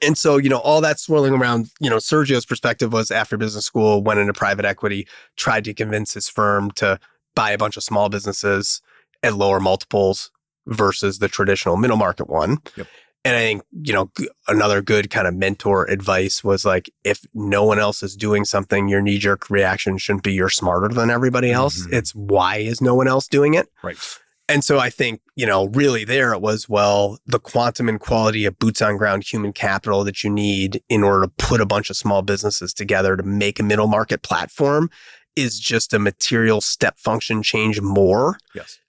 And so, all that swirling around, Sergio's perspective was after business school, went into private equity, tried to convince his firm to buy a bunch of small businesses at lower multiples versus the traditional middle market one. Yep. And I think, another good kind of mentor advice was like, if no one else is doing something, your knee-jerk reaction shouldn't be you're smarter than everybody else. Mm-hmm. It's why is no one else doing it? Right. And so I think, really there it was, well, the quantum and quality of boots on ground human capital that you need in order to put a bunch of small businesses together to make a middle market platform is just a material step function change more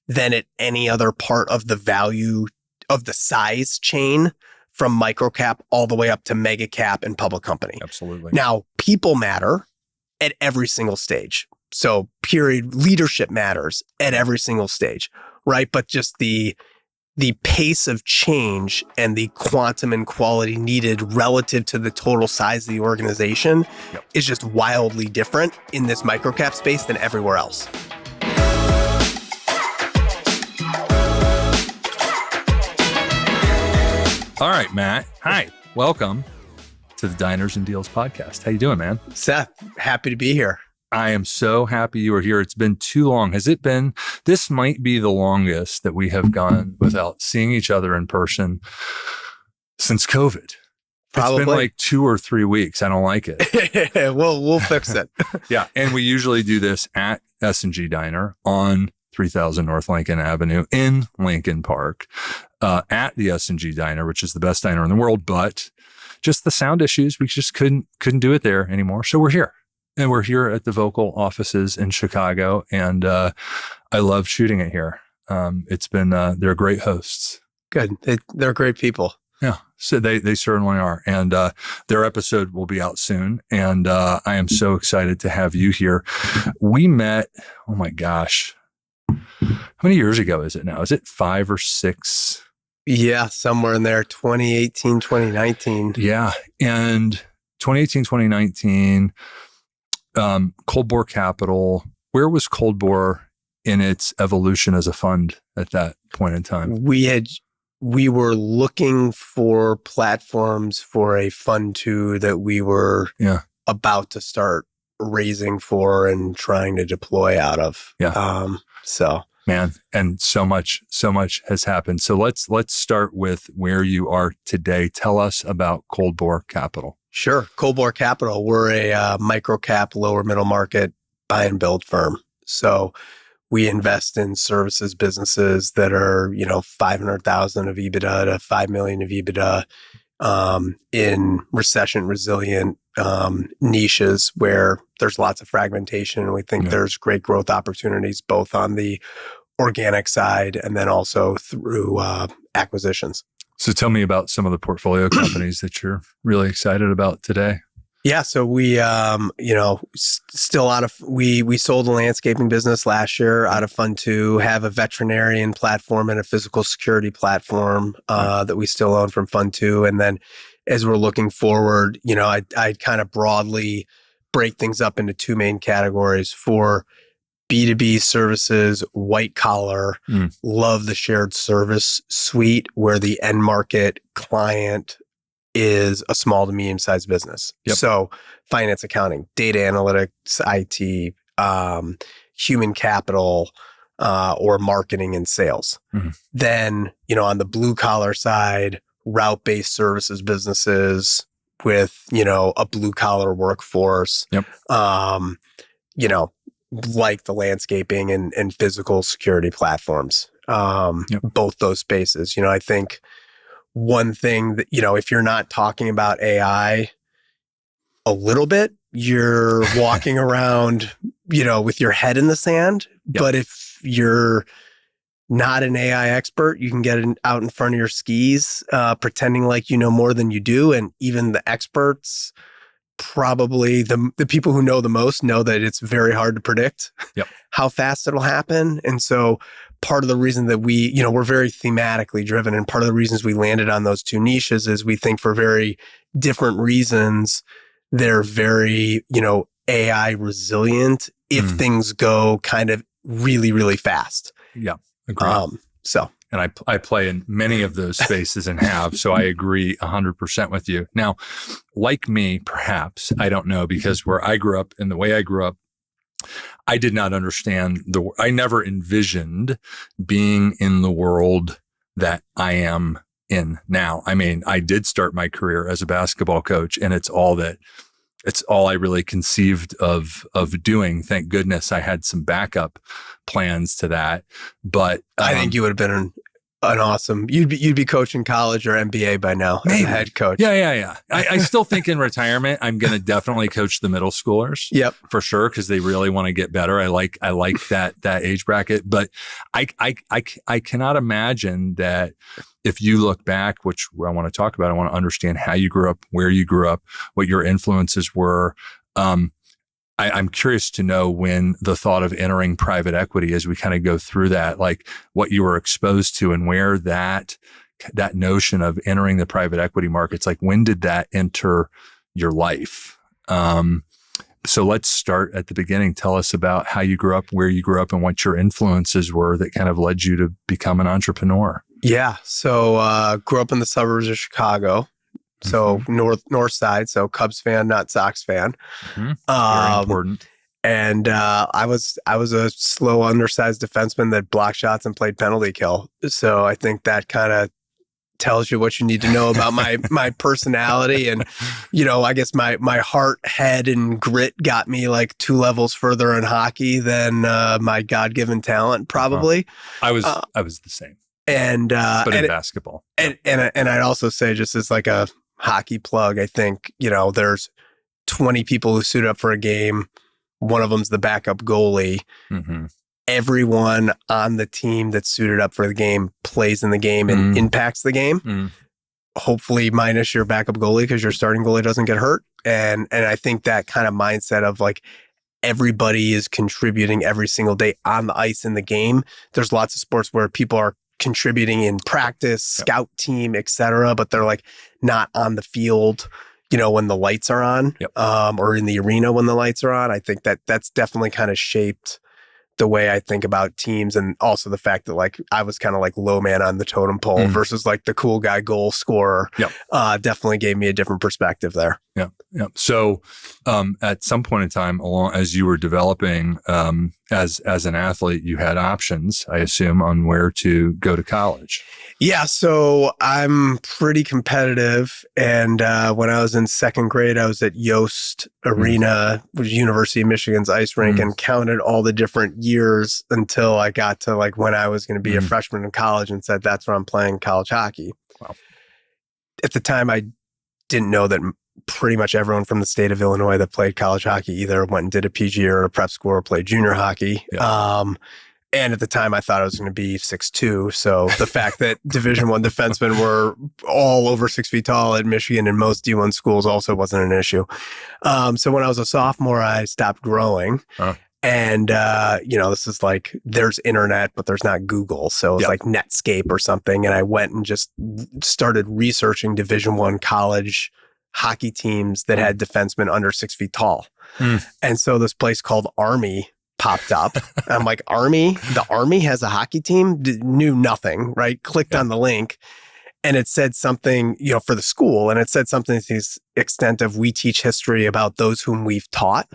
than at any other part of the value of the size chain from microcap all the way up to mega cap and public company. Absolutely. Now, people matter at every single stage. So leadership matters at every single stage, right? But just the pace of change and the quantum and quality needed relative to the total size of the organization is just wildly different in this microcap space than everywhere else. All right, Matt. Hi. Welcome to the Diners and Deals podcast. How you doing, man? Seth, happy to be here. I am so happy you are here. It's been too long. Has it been? This might be the longest that we have gone without seeing each other in person since COVID. Probably. It's been like 2 or 3 weeks. I don't like it. We'll fix it. Yeah. And we usually do this at S&G Diner on 3000 North Lincoln Avenue in Lincoln Park, at the S&G Diner, which is the best diner in the world, but just the sound issues, we just couldn't do it there anymore. So we're here. And we're here at the Vocal offices in Chicago, and I love shooting it here. It's been, they're great hosts. Good. They're great people. Yeah. So they certainly are. And their episode will be out soon. And I am so excited to have you here. We met, oh my gosh, how many years ago is it now? Is it 5 or 6? Yeah, somewhere in there, 2018, 2019. Yeah. And 2018, 2019, Cold Bore Capital. Where was Cold Bore in its evolution as a fund at that point in time? We were looking for platforms for a fund 2 that we were about to start raising for and trying to deploy out of. Yeah. Man, and so much has happened. So let's start with where you are today. Tell us about Cold Bore Capital. Sure. Cold Bore Capital. We're a micro-cap, lower middle market buy and build firm. So we invest in services businesses that are, 500,000 of EBITDA to 5 million of EBITDA in recession resilient niches where there's lots of fragmentation. And we think there's great growth opportunities both on the organic side and then also through acquisitions. So tell me about some of the portfolio companies that you're really excited about today. Yeah. So we, still we sold a landscaping business last year out of Fund 2, have a veterinarian platform and a physical security platform that we still own from Fund 2. And then as we're looking forward, I'd kind of broadly break things up into 2 main categories. For B2B services, white collar, love the shared service suite where the end market client is a small to medium sized business. Yep. So finance, accounting, data analytics, IT, human capital, or marketing and sales. Mm-hmm. Then, on the blue collar side, route-based services businesses with, a blue collar workforce. Yep. Like the landscaping and physical security platforms, both those spaces. I think one thing that, if you're not talking about AI a little bit, you're walking around, with your head in the sand. Yep. But if you're not an AI expert, you can get out in front of your skis, pretending like you know more than you do. And even the experts, probably the people who know the most know that it's very hard to predict how fast it'll happen. And so part of the reason that we're very thematically driven, and part of the reasons we landed on those 2 niches is we think for very different reasons, they're very, AI resilient if things go kind of really, really fast. Yeah. Agreed. And I play in many of those spaces and have. So I agree 100% with you. Now, like me, perhaps, I don't know, because where I grew up and the way I grew up, I did not understand I never envisioned being in the world that I am in now. I mean, I did start my career as a basketball coach, and it's all I really conceived of doing. Thank goodness I had some backup plans to that. But I think you would have been an awesome. You'd be coaching college or MBA by now as a head coach. Yeah. I still think in retirement I'm going to definitely coach the middle schoolers. Yep, for sure, because they really want to get better. I like that age bracket. But I cannot imagine that if you look back, which I want to talk about, I want to understand how you grew up, where you grew up, what your influences were. I'm curious to know when the thought of entering private equity, as we kind of go through that, like what you were exposed to and where that notion of entering the private equity markets, like when did that enter your life? So let's start at the beginning. Tell us about how you grew up, where you grew up, and what your influences were that kind of led you to become an entrepreneur. Yeah. So grew up in the suburbs of Chicago. So north side, so Cubs fan, not Sox fan. Very important. And I was a slow, undersized defenseman that blocked shots and played penalty kill. So I think that kind of tells you what you need to know about my personality. And, I guess my heart, head, and grit got me like 2 levels further in hockey than my God-given talent, probably. I was the same. And but in basketball. And I'd also say, just as like a hockey plug, I think, there's 20 people who suit up for a game. One of them's the backup goalie. Mm-hmm. Everyone on the team that's suited up for the game plays in the game and impacts the game. Hopefully minus your backup goalie, because your starting goalie doesn't get hurt. And I think that kind of mindset of like everybody is contributing every single day on the ice in the game. There's lots of sports where people are contributing in practice, scout team, etc., but they're like not on the field, when the lights are on, or in the arena when the lights are on. I think that's definitely kind of shaped the way I think about teams, and also the fact that like I was kind of like low man on the totem pole versus like the cool guy goal scorer. Definitely gave me a different perspective there. Yeah. So at some point in time, along as you were developing as an athlete, you had options, I assume, on where to go to college. Yeah, so I'm pretty competitive, and when I was in 2nd grade, I was at Yost Arena, which is University of Michigan's ice rink, and counted all the different years until I got to like when I was going to be a freshman in college, and said that's where I'm playing college hockey. Wow. At the time, I didn't know that pretty much everyone from the state of Illinois that played college hockey either went and did a PG or a prep school or played junior hockey. And at the time, I thought I was going to be 6'2". So the fact that Division I defensemen were all over 6 feet tall at Michigan and most D1 schools also wasn't an issue. So when I was a sophomore, I stopped growing. And, this is like, there's internet, but there's not Google. So it's like Netscape or something. And I went and just started researching Division I college hockey teams that had defensemen under 6 feet tall. And so this place called Army popped up. I'm like, Army? The Army has a hockey team? Knew nothing, right? Clicked on the link, and it said something, for the school. And it said something to the extent of, we teach history about those whom we've taught.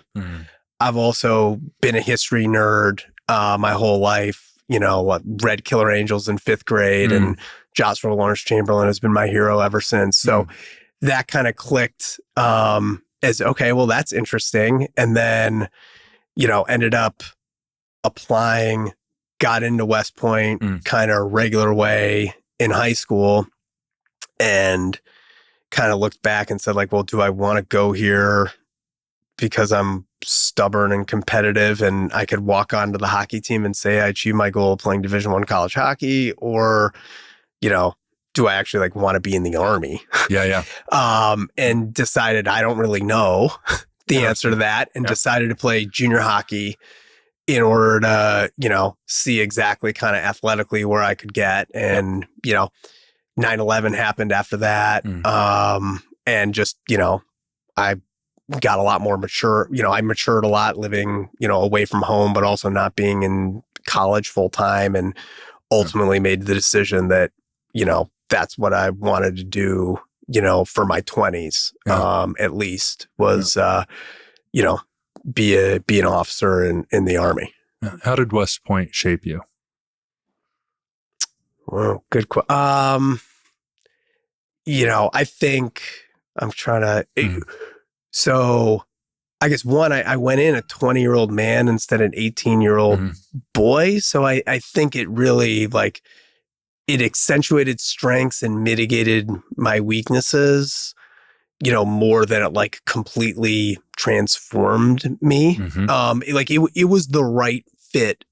I've also been a history nerd my whole life. Read Killer Angels in 5th grade, and Joshua Lawrence Chamberlain has been my hero ever since. So that kind of clicked as, okay, well, that's interesting. And then, ended up applying, got into West Point kind of regular way in high school, and kind of looked back and said like, well, do I want to go here because I'm stubborn and competitive and I could walk onto the hockey team and say I achieved my goal of playing Division I college hockey, or, do I actually like want to be in the Army? And decided I don't really know the answer to that, and decided to play junior hockey in order to, see exactly kind of athletically where I could get. And, 9/11 happened after that. And just, I got a lot more mature. I matured a lot living, away from home, but also not being in college full time, and ultimately made the decision that, that's what I wanted to do, for my 20s, at least was, be an officer in the Army. How did West Point shape you? Well, good question. I think I'm trying to, so I guess one, I went in a 20-year-old man instead of an 18-year-old boy. So I think it really it accentuated strengths and mitigated my weaknesses, more than it completely transformed me. It was the right fit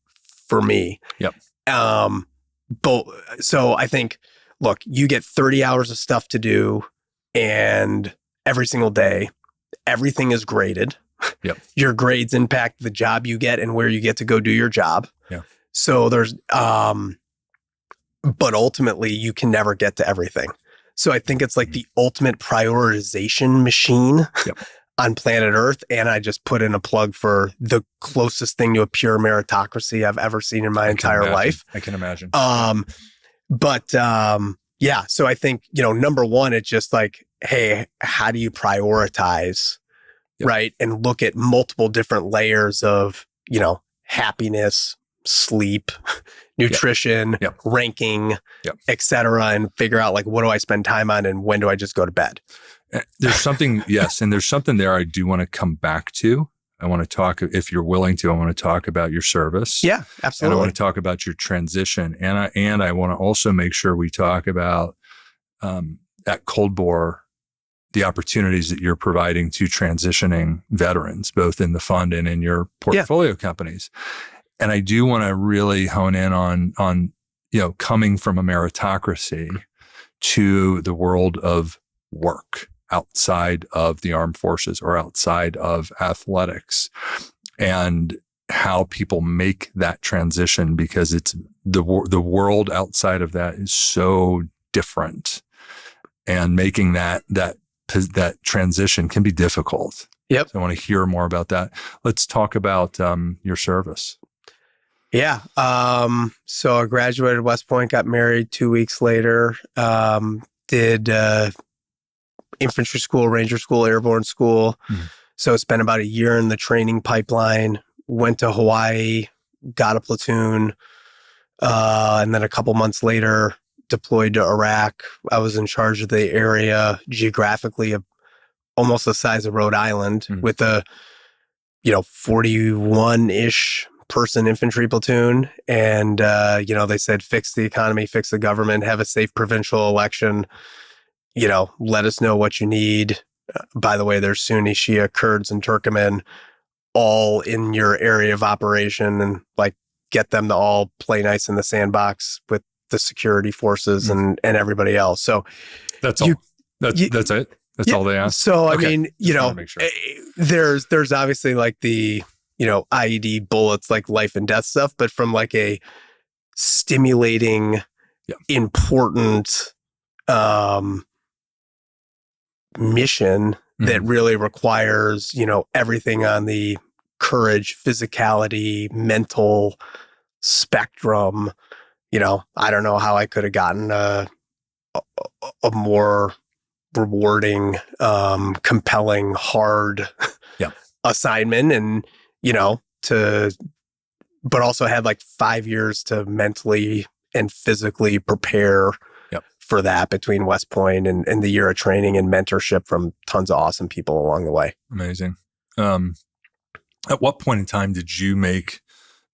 for me. Yep. But so I think, look, you get 30 hours of stuff to do, and every single day, everything is graded. Yep. Your grades impact the job you get and where you get to go do your job. Yeah. So there's, but ultimately you can never get to everything. So I think it's the ultimate prioritization machine on planet Earth. And I just put in a plug for the closest thing to a pure meritocracy I've ever seen in my entire life. I can imagine. Yeah. So I think, number one, it's just hey, how do you prioritize? Right. And look at multiple different layers of, happiness, sleep, nutrition, ranking, et cetera, and figure out what do I spend time on and when do I just go to bed? There's something, yes. And there's something there I do want to come back to. I want to talk, if you're willing to, I want to talk about your service. Yeah, absolutely. And I want to talk about your transition. And I want to also make sure we talk about at Cold Bore, the opportunities that you're providing to transitioning veterans, both in the fund and in your portfolio companies. And I do want to really hone in on coming from a meritocracy to the world of work outside of the armed forces or outside of athletics, and how people make that transition, because it's the world outside of that is so different, and making that transition can be difficult. Yep. So I want to hear more about that. Let's talk about your service. Yeah. So I graduated West Point, got married 2 weeks later, did infantry school, ranger school, airborne school. So spent about a year in the training pipeline, went to Hawaii, got a platoon, and then a couple months later deployed to Iraq. I was in charge of the area geographically of almost the size of Rhode Island with a, 41-ish person infantry platoon. And, they said, fix the economy, fix the government, have a safe provincial election, let us know what you need. By the way, there's Sunni, Shia, Kurds, and Turkmen all in your area of operation, and get them to all play nice in the sandbox with the security forces and everybody else. So that's all. That's it. That's all they ask. So, I mean, there's obviously the, IED bullets, life and death stuff, but from a stimulating, important, mission that really requires, everything on the courage, physicality, mental spectrum. I don't know how I could have gotten a more rewarding, compelling, hard assignment, and, but also had 5 years to mentally and physically prepare for that between West Point and the year of training and mentorship from tons of awesome people along the way. Amazing. At what point in time did you make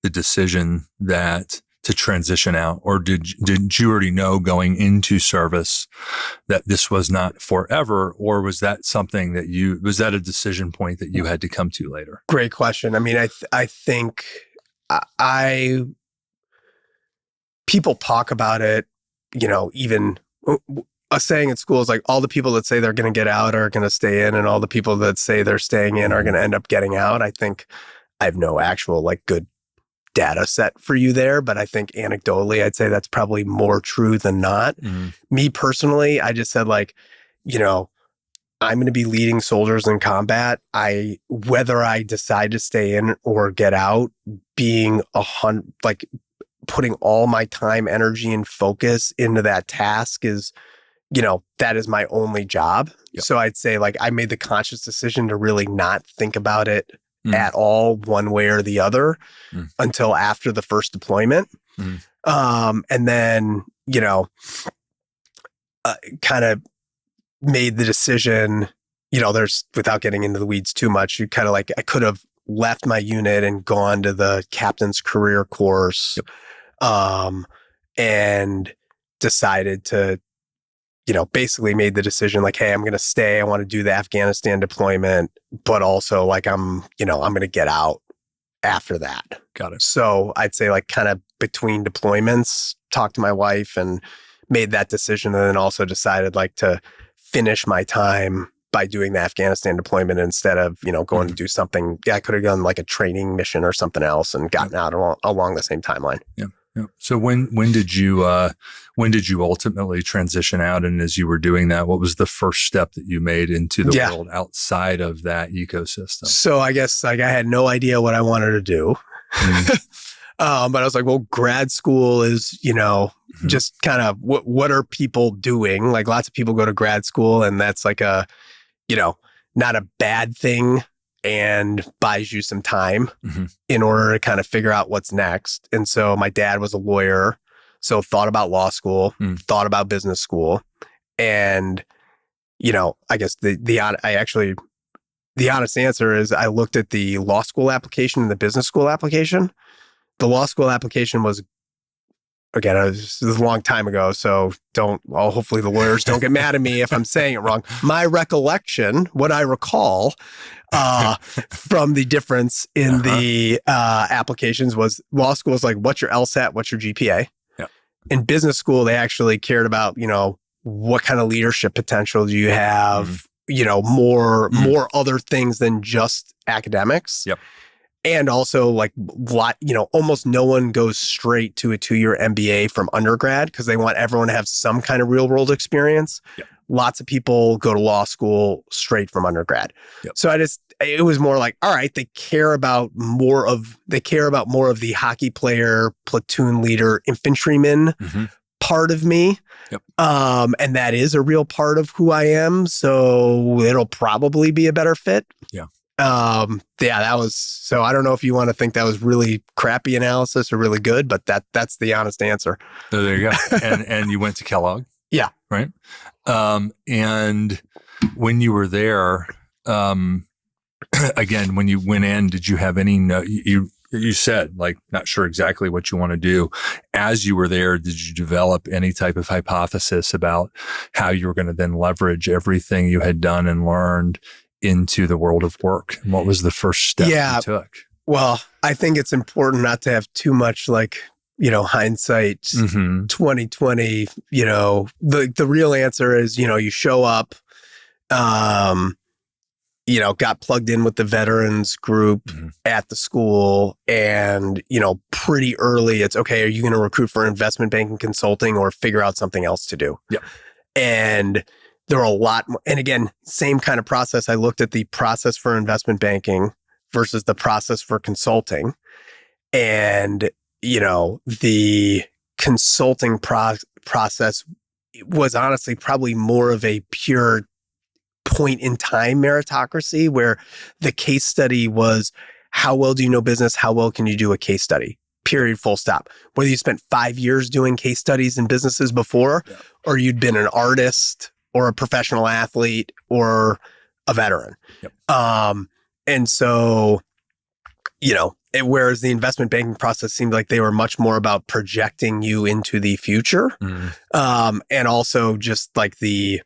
the decision to transition out, or did you already know going into service that this was not forever, or was that something that was that a decision point that you had to come to later? Great question. I mean, I think people talk about it, even a saying at school is all the people that say they're going to get out are going to stay in, and all the people that say they're staying in are going to end up getting out. I think I have no actual good data set for you there, but I think anecdotally, I'd say that's probably more true than not. Me personally, I just said I'm going to be leading soldiers in combat. Whether I decide to stay in or get out, being putting all my time, energy, and focus into that task is, that is my only job. Yep. So I'd say like I made the conscious decision to really not think about it at all one way or the other until after the first deployment. And then, kind of made the decision, there's, without getting into the weeds too much, you kind of like, I could have left my unit and gone to the captain's career course, and decided to, basically made the decision like, hey, I'm going to stay. I want to do the Afghanistan deployment, but also like I'm going to get out after that. Got it. So I'd say like kind of between deployments, talked to my wife and made that decision. And then also decided like to finish my time by doing the Afghanistan deployment instead of, going to do something. Yeah, I could have done like a training mission or something else and gotten out along the same timeline. Yeah. Yeah. So when did you ultimately transition out? And as you were doing that, what was the first step that you made into the world outside of that ecosystem? So I guess like I had no idea what I wanted to do. But I was like, well, grad school is, just kind of what are people doing? Like lots of people go to grad school and that's like a, not a bad thing and buys you some time in order to kind of figure out what's next. And so my dad was a lawyer, so thought about law school, thought about business school. And, I guess the honest answer is I looked at the law school application and the business school application. The law school application was, again, this is a long time ago, so hopefully the lawyers don't get mad at me if I'm saying it wrong. My recollection, what I recall from the difference in the applications was law school is like, what's your LSAT? What's your GPA? Yeah. In business school, they actually cared about, what kind of leadership potential do you have? More other things than just academics. Yep. And also like almost no one goes straight to a 2-year MBA from undergrad because they want everyone to have some kind of real world experience. Yep. Lots of people go to law school straight from undergrad. Yep. So it was more like, all right, they care about more of the hockey player, platoon leader, infantryman part of me. Yep. And that is a real part of who I am. So it'll probably be a better fit. Yeah. That was, so I don't know if you want to think that was really crappy analysis or really good, but that's the honest answer. So there you go. And you went to Kellogg. Yeah. Right. And when you were there, again, when you went in, did you have any, you said like, not sure exactly what you want to do. As you were there, did you develop any type of hypothesis about how you were going to then leverage everything you had done and learned into the world of work? And what was the first step you took? Well, I think it's important not to have too much like, hindsight 2020, the real answer is, you show up, got plugged in with the veterans group at the school and, pretty early it's okay. Are you going to recruit for investment banking consulting or figure out something else to do? Yeah. And there are a lot more, and again, same kind of process. I looked at the process for investment banking versus the process for consulting. And, the consulting process was honestly probably more of a pure point in time meritocracy where the case study was how well do you know business? How well can you do a case study? Period, full stop. Whether you spent 5 years doing case studies in businesses before, or you'd been an artist or a professional athlete or a veteran. Yep. And so, whereas the investment banking process seemed like they were much more about projecting you into the future. And also just like the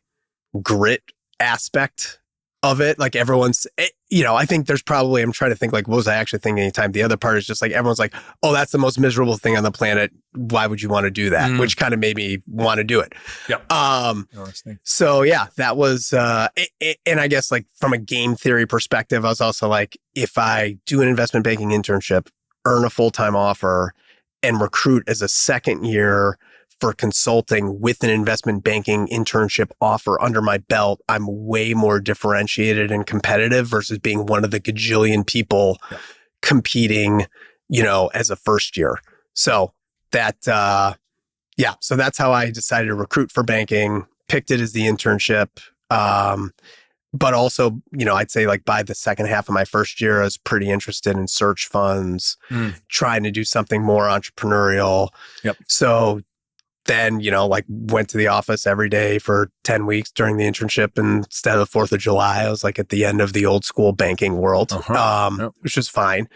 grit aspect of it. Like everyone's, I think there's probably, I'm trying to think like, what was I actually thinking anytime? The other part is just like, everyone's like, oh, that's the most miserable thing on the planet. Why would you want to do that? Which kind of made me want to do it. So yeah, that was, and I guess like from a game theory perspective, I was also like, if I do an investment banking internship, earn a full-time offer and recruit as a second year for consulting with an investment banking internship offer under my belt, I'm way more differentiated and competitive versus being one of the gajillion people competing, as a first year. So so that's how I decided to recruit for banking, picked it as the internship. But also, I'd say like by the second half of my first year, I was pretty interested in search funds, trying to do something more entrepreneurial. Yep. So then, like went to the office every day for 10 weeks during the internship. And instead of the 4th of July, I was like at the end of the old school banking world, which was fine.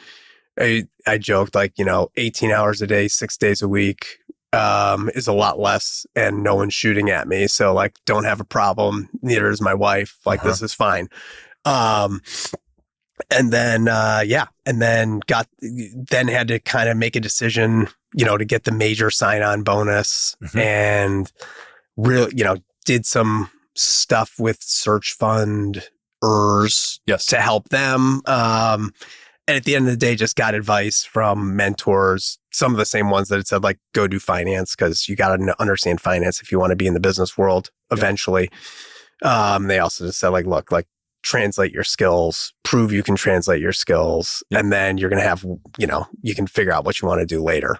I joked like, 18 hours a day, 6 days a week is a lot less and no one's shooting at me. So like, don't have a problem. Neither is my wife. Like, this is fine. And then had to kind of make a decision, to get the major sign-on bonus and really, did some stuff with search funders to help them. And at the end of the day, just got advice from mentors, some of the same ones that had said, like, go do finance because you got to understand finance if you want to be in the business world eventually. They also just said, like, look, like, translate your skills, prove you can translate your skills, and then you're going to have, you can figure out what you want to do later.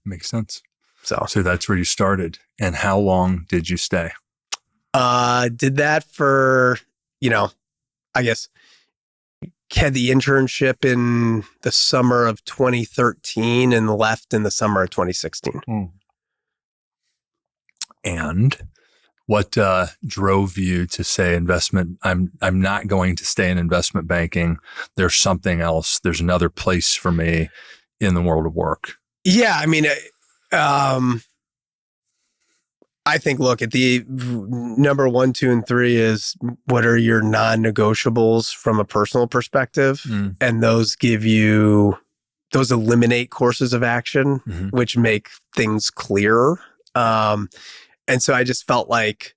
Makes sense. So that's where you started. And how long did you stay? Did that for, I guess, had the internship in the summer of 2013 and left in the summer of 2016. And what drove you to say investment? I'm not going to stay in investment banking. There's something else. There's another place for me in the world of work. Yeah, I mean, I think, look, at the number 1, 2, and 3 is what are your non-negotiables from a personal perspective? And those eliminate courses of action, which make things clearer. And so I just felt like,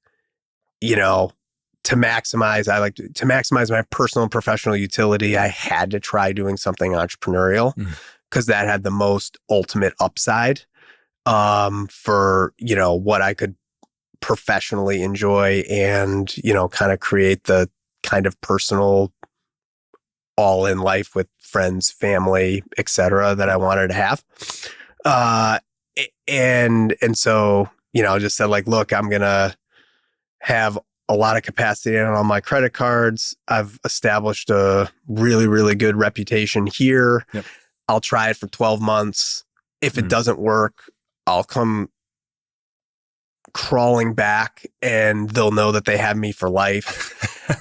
to maximize my personal and professional utility, I had to try doing something entrepreneurial because that had the most ultimate upside. For, what I could professionally enjoy and, kind of create the kind of personal all in life with friends, family, et cetera, that I wanted to have. And so, just said like, look, I'm going to have a lot of capacity on all my credit cards. I've established a really, really good reputation here. Yep. I'll try it for 12 months. If it doesn't work, I'll come crawling back and they'll know that they have me for life.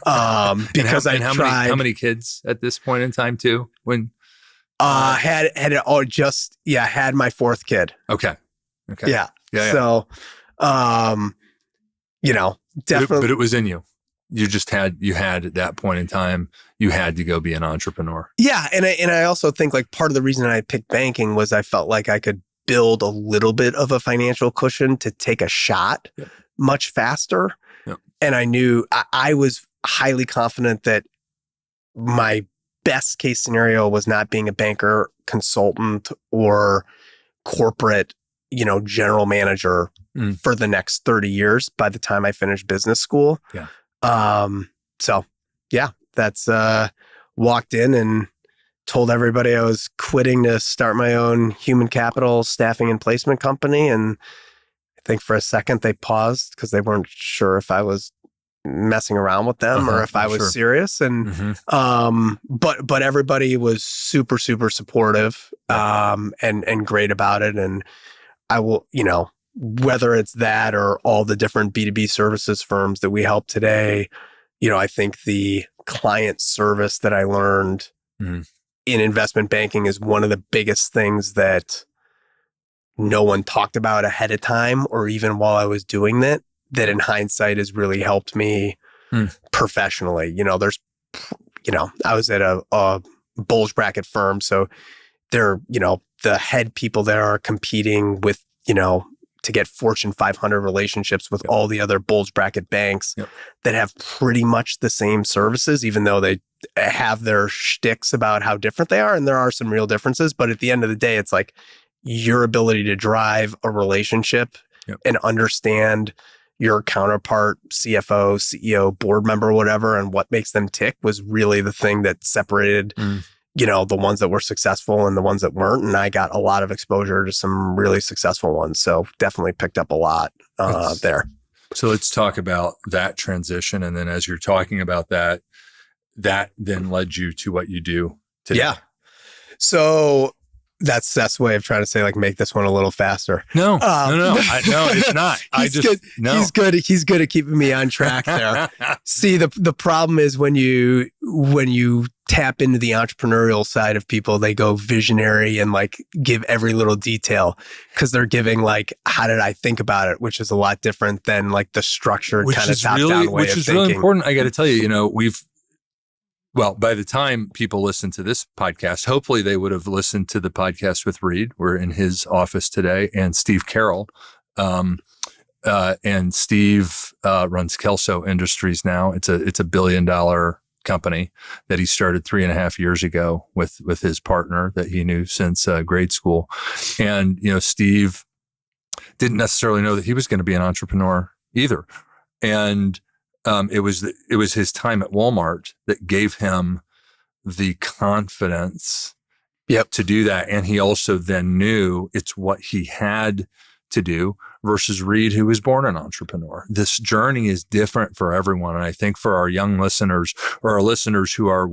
Because how many kids at this point in time too? When had my 4th kid. Okay. Yeah. So, definitely. But it was in you. You had at that point in time, you had to go be an entrepreneur. Yeah. And I also think like part of the reason I picked banking was I felt like I could build a little bit of a financial cushion to take a shot much faster. Yep. And I knew I was highly confident that my best case scenario was not being a banker, consultant, or corporate, general manager for the next 30 years by the time I finished business school. Yeah. That's walked in and told everybody I was quitting to start my own human capital staffing and placement company. And I think for a second they paused because they weren't sure if I was messing around with them or if I was serious. And, but everybody was super, super supportive, and great about it. And I will, whether it's that or all the different B2B services firms that we help today, I think the client service that I learned in investment banking is one of the biggest things that no one talked about ahead of time or even while I was doing that in hindsight has really helped me professionally. I was at a bulge bracket firm. So they're, the head people there are competing with, to get Fortune 500 relationships with all the other bulge bracket banks that have pretty much the same services, even though they have their shticks about how different they are. And there are some real differences. But at the end of the day, it's like your ability to drive a relationship and understand your counterpart, CFO, CEO, board member, whatever, and what makes them tick was really the thing that separated, the ones that were successful and the ones that weren't. And I got a lot of exposure to some really successful ones. So definitely picked up a lot there. So let's talk about that transition. And then as you're talking about that then led you to what you do today. Yeah. So that's Seth's way of trying to say, like, make this one a little faster. No, it's not. He's good. He's good at keeping me on track there. See, the problem is when you tap into the entrepreneurial side of people, they go visionary and like give every little detail because they're giving like, how did I think about it? Which is a lot different than like the structured kind of top down way of thinking. Which is really important. I got to tell you, well, by the time people listen to this podcast, hopefully they would have listened to the podcast with Reed. We're in his office today, and Steve Carroll. And Steve runs Kelso Industries now. It's a $1 billion company that he started 3.5 years ago with his partner that he knew since grade school. And Steve didn't necessarily know that he was going to be an entrepreneur either. And it was his time at Walmart that gave him the confidence to do that. And he also then knew it's what he had to do versus Reed, who was born an entrepreneur. This journey is different for everyone. And I think for our young listeners or our listeners who are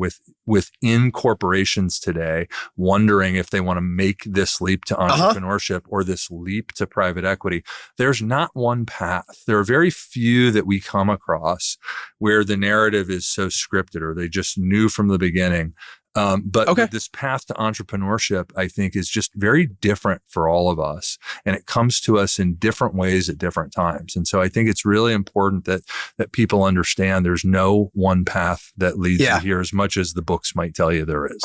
within corporations today, wondering if they want to make this leap to entrepreneurship or this leap to private equity, there's not one path. There are very few that we come across where the narrative is so scripted or they just knew from the beginning. But this path to entrepreneurship, I think, is just very different for all of us. And it comes to us in different ways at different times. And so I think it's really important that people understand there's no one path that leads you here as much as the books might tell you there is.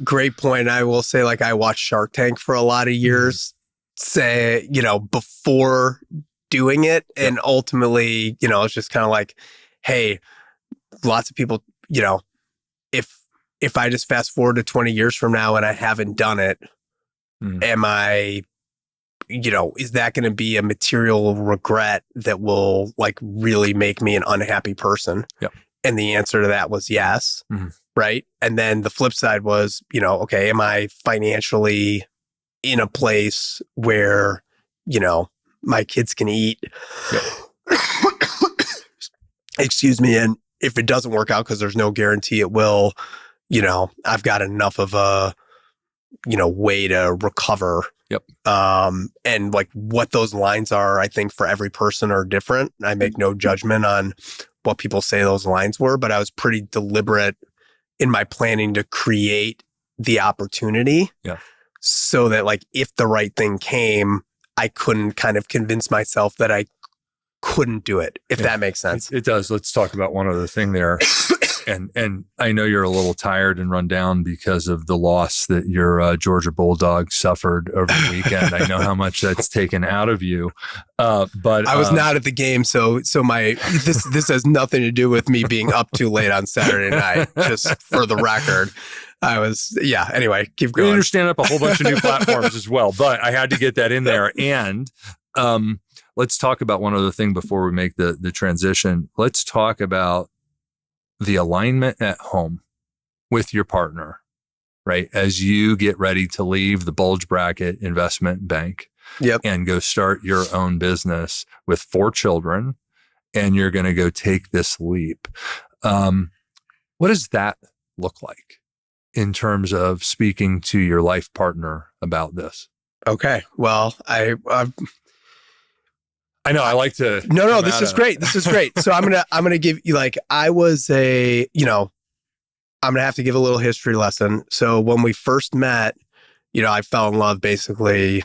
Great point. I will say, like, I watched Shark Tank for a lot of years, before doing it. And ultimately, it's just kind of like, hey, lots of people, if I just fast forward to 20 years from now and I haven't done it, am I, is that going to be a material regret that will like really make me an unhappy person? Yep. And the answer to that was yes. Mm-hmm. Right. And then the flip side was, am I financially in a place where, my kids can eat? Yep. Excuse me. And if it doesn't work out, because there's no guarantee it will, I've got enough of a, way to recover. Yep. And like what those lines are, I think for every person are different. I make no judgment on what people say those lines were, but I was pretty deliberate in my planning to create the opportunity. Yeah. So that like, if the right thing came, I couldn't kind of convince myself that I couldn't do it, if that makes sense. It does. Let's talk about one other thing there. And I know you're a little tired and run down because of the loss that your Georgia Bulldogs suffered over the weekend. I know how much that's taken out of you. But I was not at the game, so this has nothing to do with me being up too late on Saturday night. Just for the record, I was Anyway, keep going. We understand up a whole bunch of new platforms as well, but I had to get that in there. And let's talk about one other thing before we make the transition. Let's talk about the alignment at home with your partner, right? As you get ready to leave the bulge bracket investment bank and go start your own business with 4 children, and you're going to go take this leap. What does that look like in terms of speaking to your life partner about this? Okay. Well, I know I like to. No, this is great. This is great. So I'm gonna give you I'm gonna have to give a little history lesson. So when we first met, I fell in love basically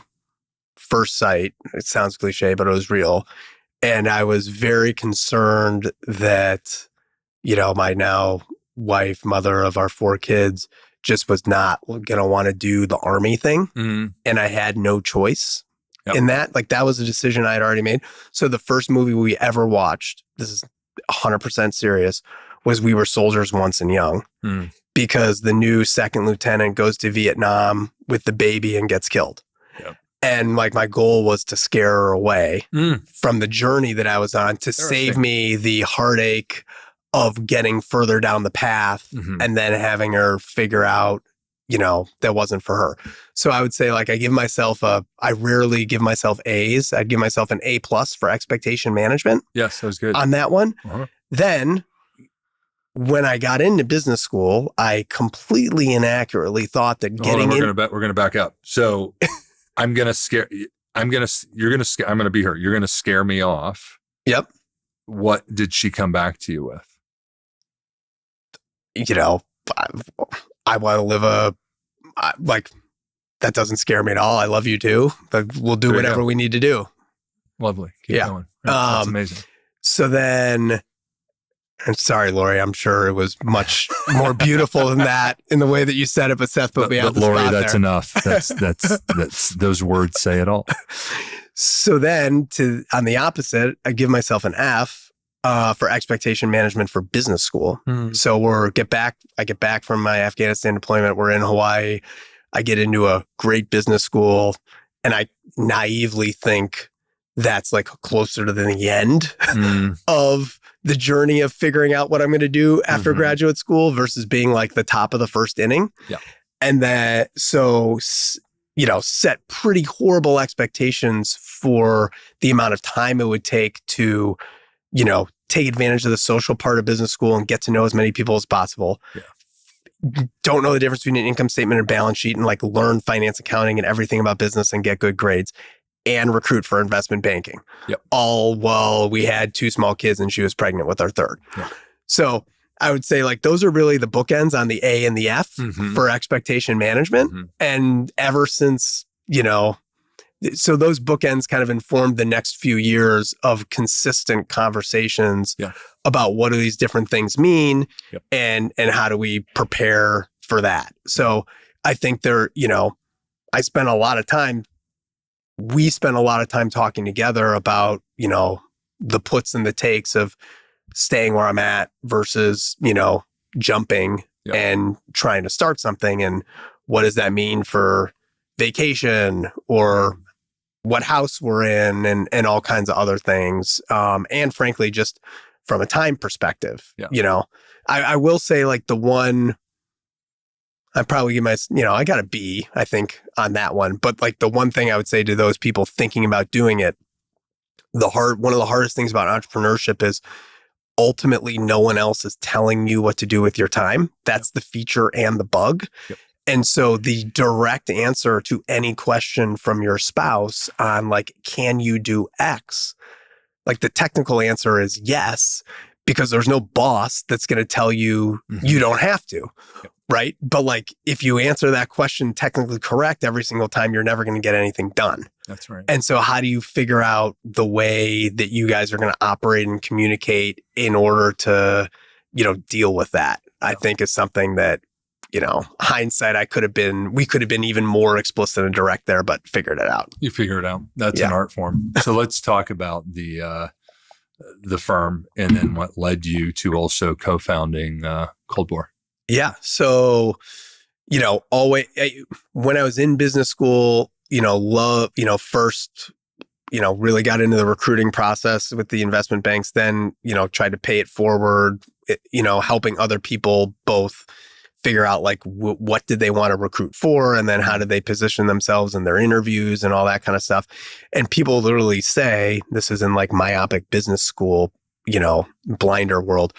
first sight. It sounds cliche, but it was real. And I was very concerned that, my now wife, mother of our 4 kids, just was not gonna want to do the Army thing. Mm-hmm. And I had no choice. In that, like that was a decision I had already made. So the first movie we ever watched, this is 100% serious, was We Were Soldiers Once and Young, because the new second lieutenant goes to Vietnam with the baby and gets killed. Yep. And like my goal was to scare her away from the journey that I was on to save me the heartache of getting further down the path and then having her figure out, that wasn't for her. So I would say like I rarely give myself A's. I'd give myself an A+ for expectation management. Yes, that was good. On that one. Then when I got into business school, I completely inaccurately thought that we're going to back up. So I'm going to be her. You're going to scare me off. Yep. What did she come back to you with? I want to live that doesn't scare me at all. I love you too, but we'll do whatever we need to do. Lovely. Keep going. That's amazing. So then, and sorry, Lori, I'm sure it was much more beautiful than that in the way that you said it, but Seth put me on the Lori, spot that's there. Enough. That's those words say it all. So then on the opposite, I give myself an F for expectation management for business school. So I get back from my Afghanistan deployment. We're in Hawaii. I get into a great business school, and I naively think that's like closer to the end of the journey of figuring out what I'm going to do after graduate school versus being like the top of the first inning. Yeah. And set pretty horrible expectations for the amount of time it would take to, take advantage of the social part of business school and get to know as many people as possible. Yeah. Don't know the difference between an income statement and balance sheet and like learn finance, accounting and everything about business and get good grades and recruit for investment banking. Yep. All while we had 2 small kids and she was pregnant with our third. Yeah. So I would say like those are really the bookends on the A and the F for expectation management. And ever since, so those bookends kind of informed the next few years of consistent conversations about what do these different things mean and how do we prepare for that. So I think we spent a lot of time talking together about, the puts and the takes of staying where I'm at versus, jumping and trying to start something. And what does that mean for vacation or what house we're in and all kinds of other things. And frankly, just from a time perspective, I will say like the one, I probably give I got a B, I think on that one. But like the one thing I would say to those people thinking about doing it, one of the hardest things about entrepreneurship is ultimately no one else is telling you what to do with your time. That's the feature and the bug. Yep. And so the direct answer to any question from your spouse on like, can you do X? Like the technical answer is yes, because there's no boss that's going to tell you you don't have to. Yep. Right. But like, if you answer that question technically correct every single time, you're never going to get anything done. That's right. And so how do you figure out the way that you guys are going to operate and communicate in order to, deal with that? I think is something that, hindsight, we could have been even more explicit and direct there, but figured it out. You figure it out. That's an art form. So let's talk about the firm and then what led you to also co-founding Cold War. Yeah. So, always when I was in business school, first, really got into the recruiting process with the investment banks, then, tried to pay it forward, helping other people both figure out like what did they want to recruit for, and then how did they position themselves in their interviews and all that kind of stuff. And people literally say, this is in like myopic business school, blinder world,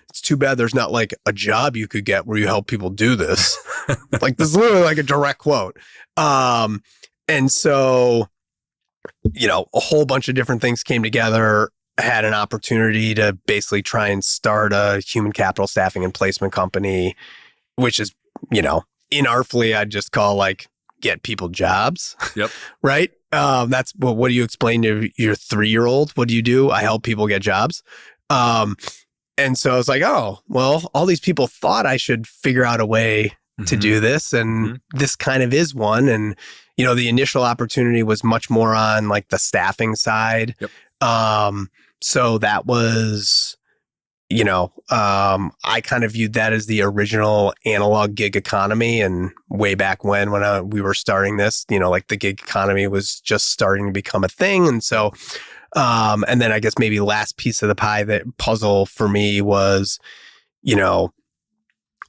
it's too bad there's not like a job you could get where you help people do this. Like this is literally like a direct quote. And so, a whole bunch of different things came together. I had an opportunity to basically try and start a human capital staffing and placement company, which is, inartfully I'd just call like get people jobs. Yep. Right. That's what do you explain to your 3-year-old? What do you do? I help people get jobs. And so I was like, oh, well, all these people thought I should figure out a way to do this. And this kind of is one. And, the initial opportunity was much more on like the staffing side. Yep. So that was, I kind of viewed that as the original analog gig economy. And way back when we were starting this, like the gig economy was just starting to become a thing. And so, and then I guess maybe last piece of the pie, that puzzle for me was,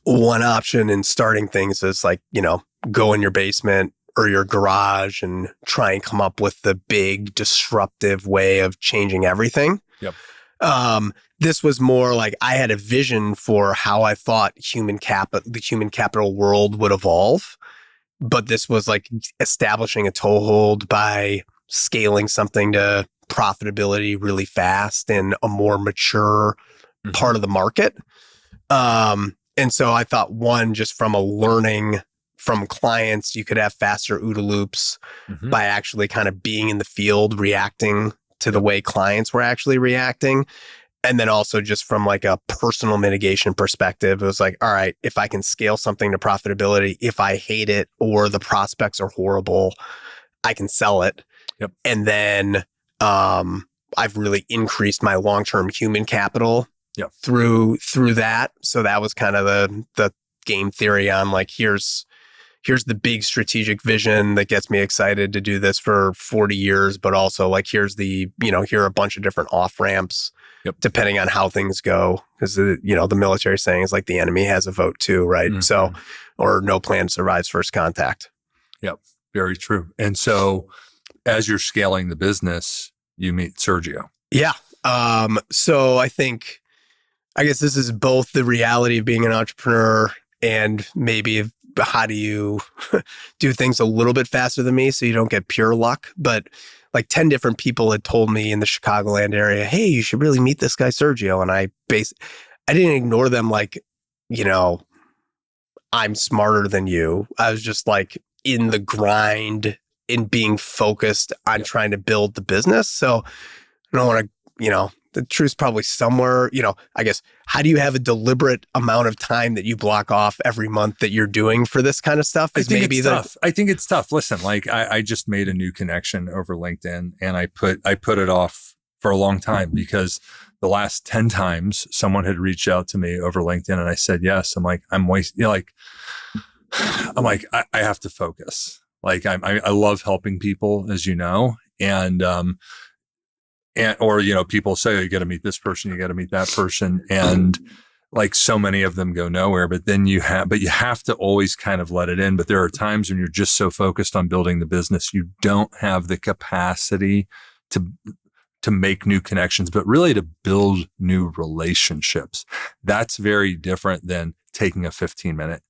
one option in starting things is like, go in your basement or your garage and try and come up with the big disruptive way of changing everything. Yep. This was more like I had a vision for how I thought the human capital world would evolve. But this was like establishing a toehold by scaling something to profitability really fast in a more mature part of the market. And so I thought, one, just from a learning from clients, you could have faster OODA loops by actually kind of being in the field, reacting to the way clients were actually reacting. And then also just from like a personal mitigation perspective, it was like, all right, if I can scale something to profitability, if I hate it or the prospects are horrible, I can sell it. Yep. And then I've really increased my long-term human capital through that. So that was kind of the game theory on like, here's the big strategic vision that gets me excited to do this for 40 years, but also like, here are a bunch of different off-ramps depending on how things go. Because, the military saying is like the enemy has a vote too, right? Mm-hmm. So, or no plan survives first contact. Yep. Very true. And so as you're scaling the business, you meet Sergio. Yeah. So I guess this is both the reality of being an entrepreneur and maybe how do you do things a little bit faster than me so you don't get pure luck. But like 10 different people had told me in the Chicagoland area, hey, you should really meet this guy, Sergio. And I didn't ignore them like, I'm smarter than you. I was just like in the grind, in being focused on trying to build the business. So I don't want to, the truth's probably somewhere, I guess, how do you have a deliberate amount of time that you block off every month that you're doing for this kind of stuff? I think it's tough. Listen, like I just made a new connection over LinkedIn and I put it off for a long time because the last 10 times someone had reached out to me over LinkedIn and I said yes. I'm like, I have to focus. Like I love helping people, as you know, and people say, oh, you got to meet this person, you got to meet that person. And like so many of them go nowhere, but you have to always kind of let it in. But there are times when you're just so focused on building the business, you don't have the capacity to make new connections, but really to build new relationships. That's very different than taking a 15-minute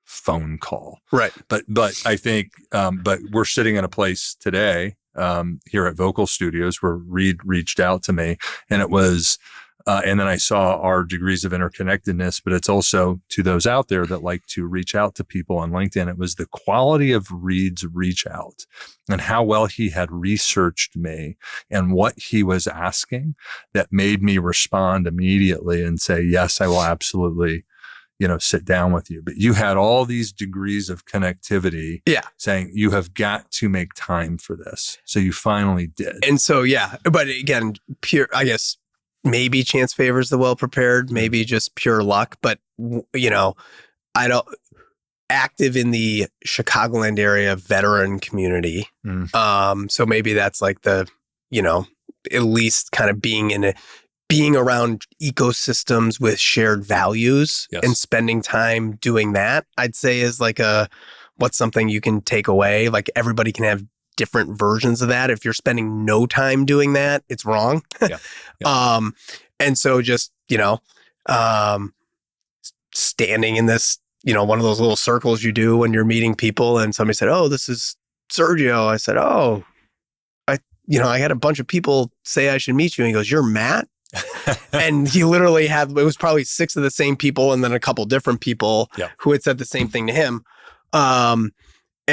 phone call. Right. But I think, but we're sitting in a place today, here at Vocal Studios where Reed reached out to me and it was, and then I saw our degrees of interconnectedness, but it's also to those out there that like to reach out to people on LinkedIn. It was the quality of Reed's reach out and how well he had researched me and what he was asking that made me respond immediately and say, yes, I will absolutely, sit down with you. But you had all these degrees of connectivity saying you have got to make time for this. So you finally did. And so, but again, I guess maybe chance favors the well-prepared, maybe just pure luck. But, I don't active in the Chicagoland area veteran community. So maybe that's like the, at least kind of being around ecosystems with shared values and spending time doing that, I'd say is like what's something you can take away. Like everybody can have different versions of that. If you're spending no time doing that, it's wrong. And so just, standing in this, one of those little circles you do when you're meeting people and somebody said, oh, this is Sergio. I said, oh, I had a bunch of people say I should meet you. And he goes, you're Matt? And he literally it was probably 6 of the same people and then a couple different people who had said the same thing to him. And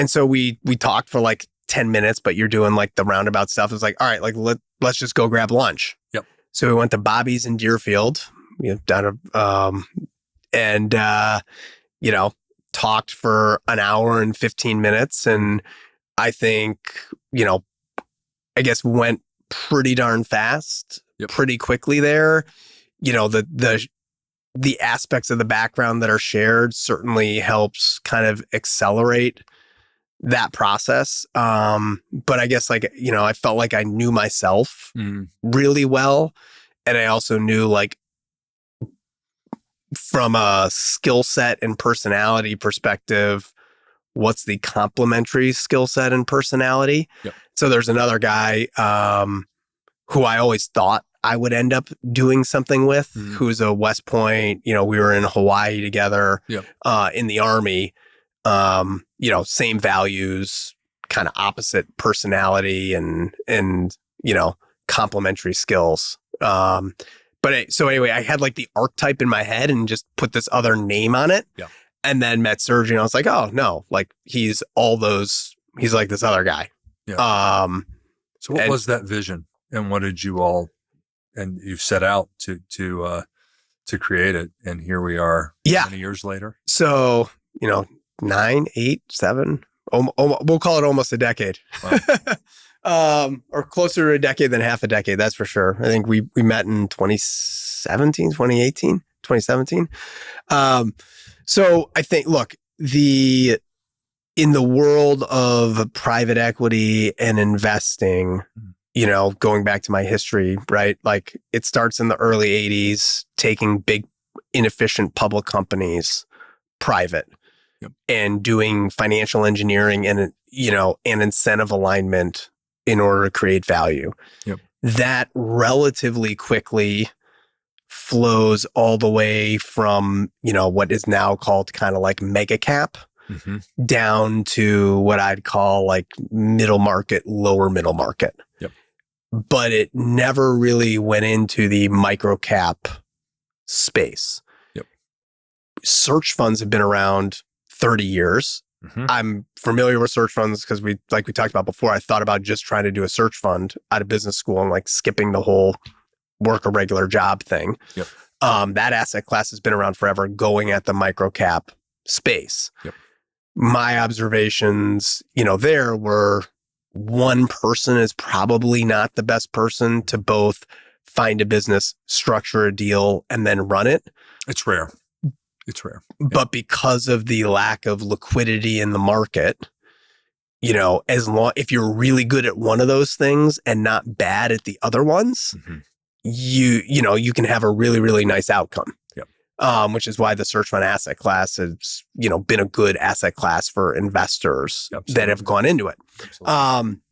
so we talked for like 10 minutes, but you're doing like the roundabout stuff. It's like, all right, like let's just go grab lunch. Yep. So we went to Bobby's in Deerfield, down to, talked for an hour and 15 minutes. And I think, I guess went pretty darn fast. Pretty quickly there. The aspects of the background that are shared certainly helps kind of accelerate that process. But I guess I felt like I knew myself really well. And I also knew like from a skill set and personality perspective, what's the complementary skill set and personality? Yep. So there's another guy who I always thought I would end up doing something with, who's a West Point. We were in Hawaii together, in the Army. Same values, kind of opposite personality and complementary skills. So anyway, I had like the archetype in my head and just put this other name on it. Yeah. And then met Sergio and I was like, oh no, like he's like this other guy. Yeah. So what was that vision and what did you all, and you set out to create it? And here we are many years later. So, 9, 8, 7, we'll call it almost a decade. Wow. Or closer to a decade than half a decade. That's for sure. I think we met in 2017. So I think, look, in the world of private equity and investing, going back to my history, right? Like it starts in the early 80s, taking big, inefficient public companies private and doing financial engineering and, and incentive alignment in order to create value. Yep. That relatively quickly flows all the way from, what is now called kind of like mega cap down to what I'd call like middle market, lower middle market. Yep. But it never really went into the microcap space. Yep. Search funds have been around 30 years. I'm familiar with search funds because we talked about before, I thought about just trying to do a search fund out of business school and like skipping the whole work a regular job thing. Yep. That asset class has been around forever, going at the microcap space. Yep. My observations, there were one person is probably not the best person to both find a business, structure a deal, and then run it. It's rare. But because of the lack of liquidity in the market, if you're really good at one of those things and not bad at the other ones, you can have a really, really nice outcome. Yep. Which is why the search fund asset class has, been a good asset class for investors that have gone into it. Absolutely.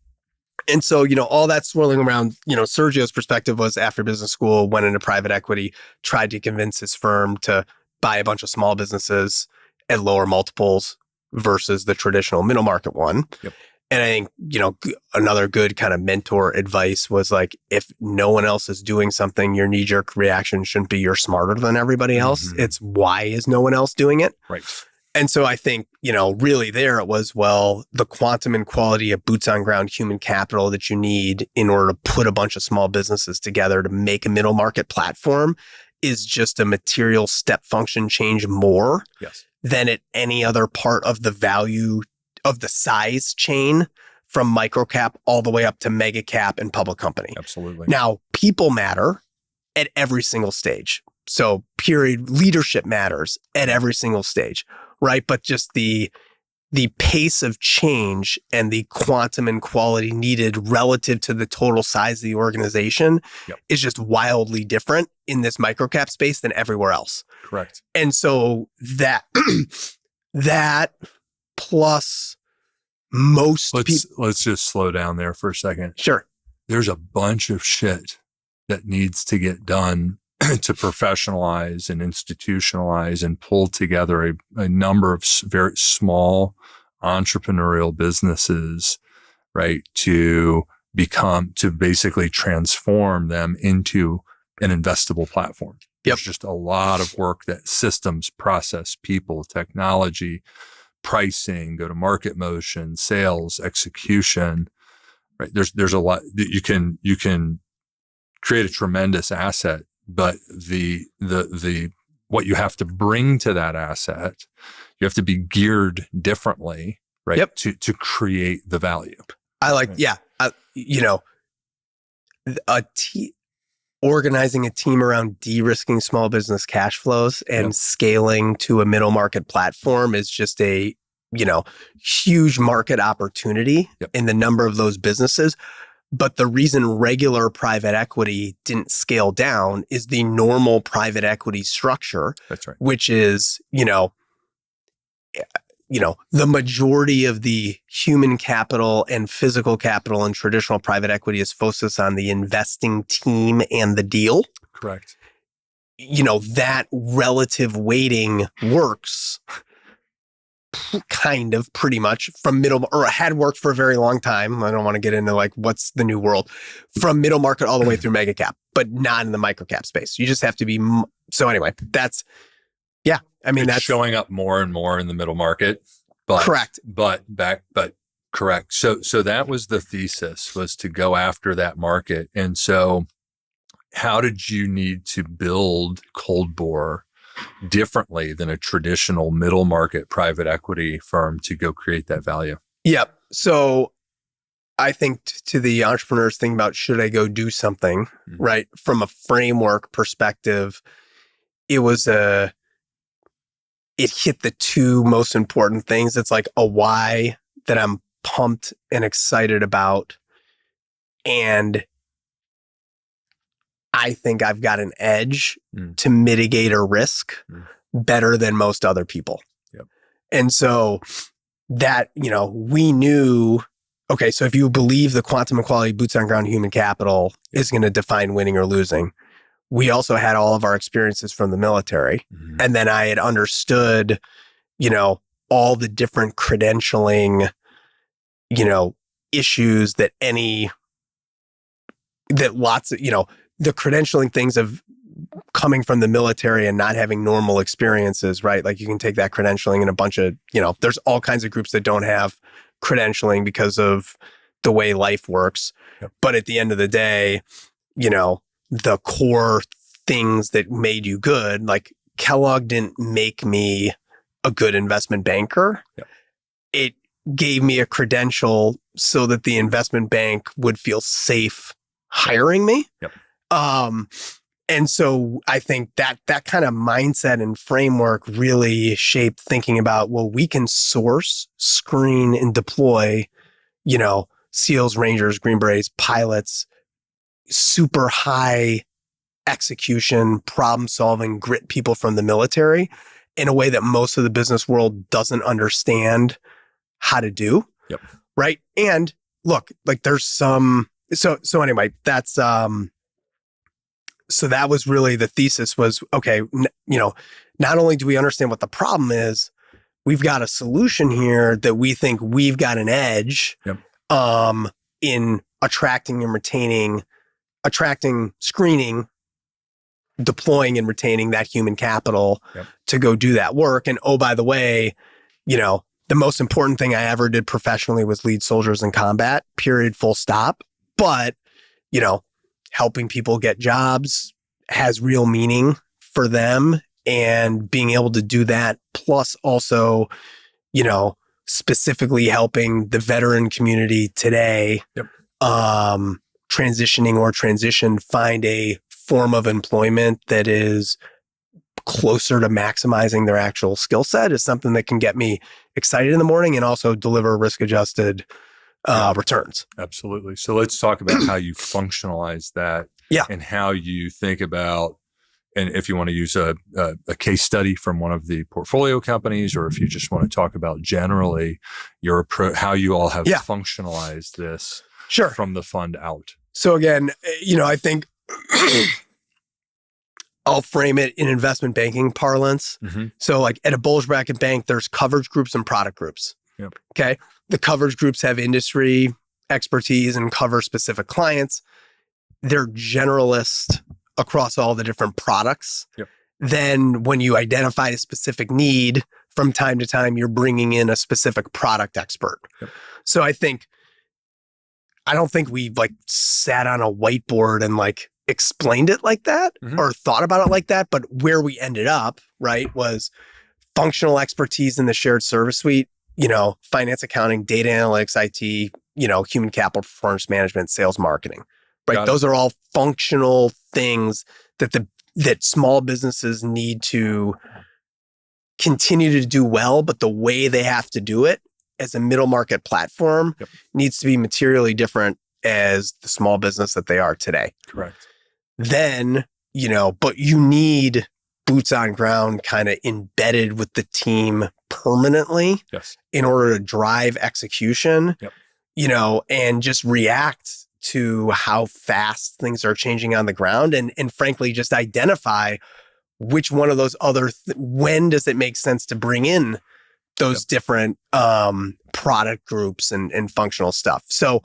And so, all that swirling around, Sergio's perspective was after business school, went into private equity, tried to convince his firm to buy a bunch of small businesses at lower multiples versus the traditional middle market one. Yep. And I think, another good kind of mentor advice was like, if no one else is doing something, your knee-jerk reaction shouldn't be you're smarter than everybody else. It's why is no one else doing it? Right. And so I think, really there it was, the quantum and quality of boots on ground human capital that you need in order to put a bunch of small businesses together to make a middle market platform is just a material step function change more than at any other part of the value of the size chain from microcap all the way up to mega cap and public company. Absolutely. Now, people matter at every single stage. So leadership matters at every single stage, right? But just the pace of change and the quantum and quality needed relative to the total size of the organization is just wildly different in this microcap space than everywhere else. Correct. And so that plus most people. Let's just slow down there for a second. Sure. There's a bunch of shit that needs to get done to professionalize and institutionalize and pull together a number of very small entrepreneurial businesses, right? To basically transform them into an investable platform. There's just a lot of work that systems, process, people, technology, pricing, go-to-market motion, sales, execution, right? There's a lot that you can create a tremendous asset, but the what you have to bring to that asset, you have to be geared differently, right? To create the value. I like, organizing a team around de-risking small business cash flows and scaling to a middle market platform is just a, huge market opportunity in the number of those businesses. But the reason regular private equity didn't scale down is the normal private equity structure. That's right. Which is, the majority of the human capital and physical capital in traditional private equity is focused on the investing team and the deal. Correct. That relative weighting works kind of pretty much from or had worked for a very long time. I don't want to get into like what's the new world from middle market all the way through mega cap, but not in the microcap space. You just have to be. So anyway, that's that's showing up more and more in the middle market. But, correct. Correct. So that was the thesis, was to go after that market. And so how did you need to build Cold Bore differently than a traditional middle market private equity firm to go create that value? Yep. So I think to the entrepreneurs thinking about, should I go do something, right? From a framework perspective, it hit the two most important things. It's like a why that I'm pumped and excited about. And I think I've got an edge to mitigate a risk better than most other people. Yep. And so that, we knew, okay, so if you believe the quantum equality boots on ground human capital is going to define winning or losing, we also had all of our experiences from the military. And then I had understood, all the different credentialing, issues that lots of, the credentialing things of coming from the military and not having normal experiences, right? Like you can take that credentialing in a bunch of, there's all kinds of groups that don't have credentialing because of the way life works. Yep. But at the end of the day, the core things that made you good, like Kellogg didn't make me a good investment banker. Yep. It gave me a credential so that the investment bank would feel safe hiring me. Yep. And so I think that kind of mindset and framework really shaped thinking about, well, we can source, screen, and deploy, SEALs, Rangers, Green Berets, pilots, super high execution, problem solving, grit people from the military in a way that most of the business world doesn't understand how to do. Yep. Right. And look, like there's some, so anyway, that's, so that was really the thesis was, okay, not only do we understand what the problem is, we've got a solution here that we think we've got an edge, yep, in attracting and retaining, screening, deploying and retaining that human capital, yep, to go do that work. And oh, by the way, the most important thing I ever did professionally was lead soldiers in combat, period, full stop. But, helping people get jobs has real meaning for them, and being able to do that, plus also, specifically helping the veteran community today, yep, transition, find a form of employment that is closer to maximizing their actual skill set is something that can get me excited in the morning and also deliver risk-adjusted returns. Absolutely. So let's talk about how you functionalize that, and how you think about, and if you want to use a case study from one of the portfolio companies, or if you just want to talk about generally your approach, how you all have functionalized this from the fund out. So again, I think I'll frame it in investment banking parlance. Mm-hmm. So like at a bulge bracket bank, there's coverage groups and product groups. Yep. Okay. The coverage groups have industry expertise and cover specific clients. They're generalist across all the different products. Yep. Then when you identify a specific need, from time to time, you're bringing in a specific product expert. Yep. So I don't think we like sat on a whiteboard and like explained it like that, mm-hmm, or thought about it like that. But where we ended up, right, was functional expertise in the shared service suite, finance, accounting, data analytics, IT, human capital, performance management, sales, marketing, right? Those are all functional things that small businesses need to continue to do well, but the way they have to do it as a middle market platform, yep, needs to be materially different as the small business that they are today. Correct. Then, but you need boots on ground kind of embedded with the team permanently in order to drive execution, and just react to how fast things are changing on the ground. And frankly, just identify which one of those when does it make sense to bring in those different product groups and functional stuff. So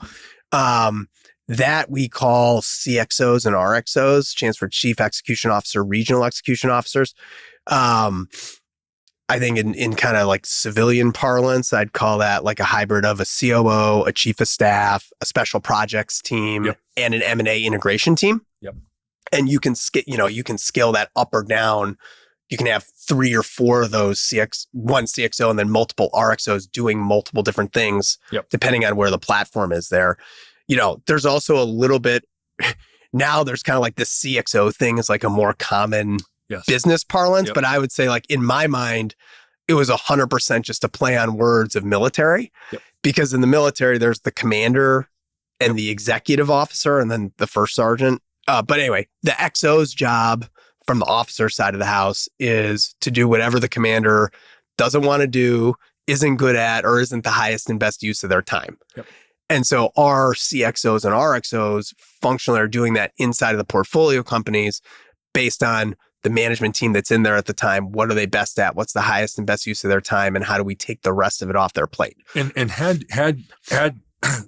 that we call CXOs and RXOs, stands for Chief Execution Officer, Regional Execution Officers. I think in kind of like civilian parlance, I'd call that like a hybrid of a COO, a chief of staff, a special projects team, and an M&A integration team. And you can scale that up or down. You can have 3 or 4 of those one CXO and then multiple RXOs doing multiple different things, depending on where the platform is there. There's also a little bit, now there's kind of like the CXO thing is like a more common business parlance, but I would say like in my mind, it was 100% just a play on words of military, because in the military, there's the commander and the executive officer and then the first sergeant. But anyway, the XO's job from the officer side of the house is to do whatever the commander doesn't want to do, isn't good at, or isn't the highest and best use of their time. And so our CXOs and RXOs functionally are doing that inside of the portfolio companies based on the management team that's in there at the time. What are they best at? What's the highest and best use of their time? And how do we take the rest of it off their plate? And had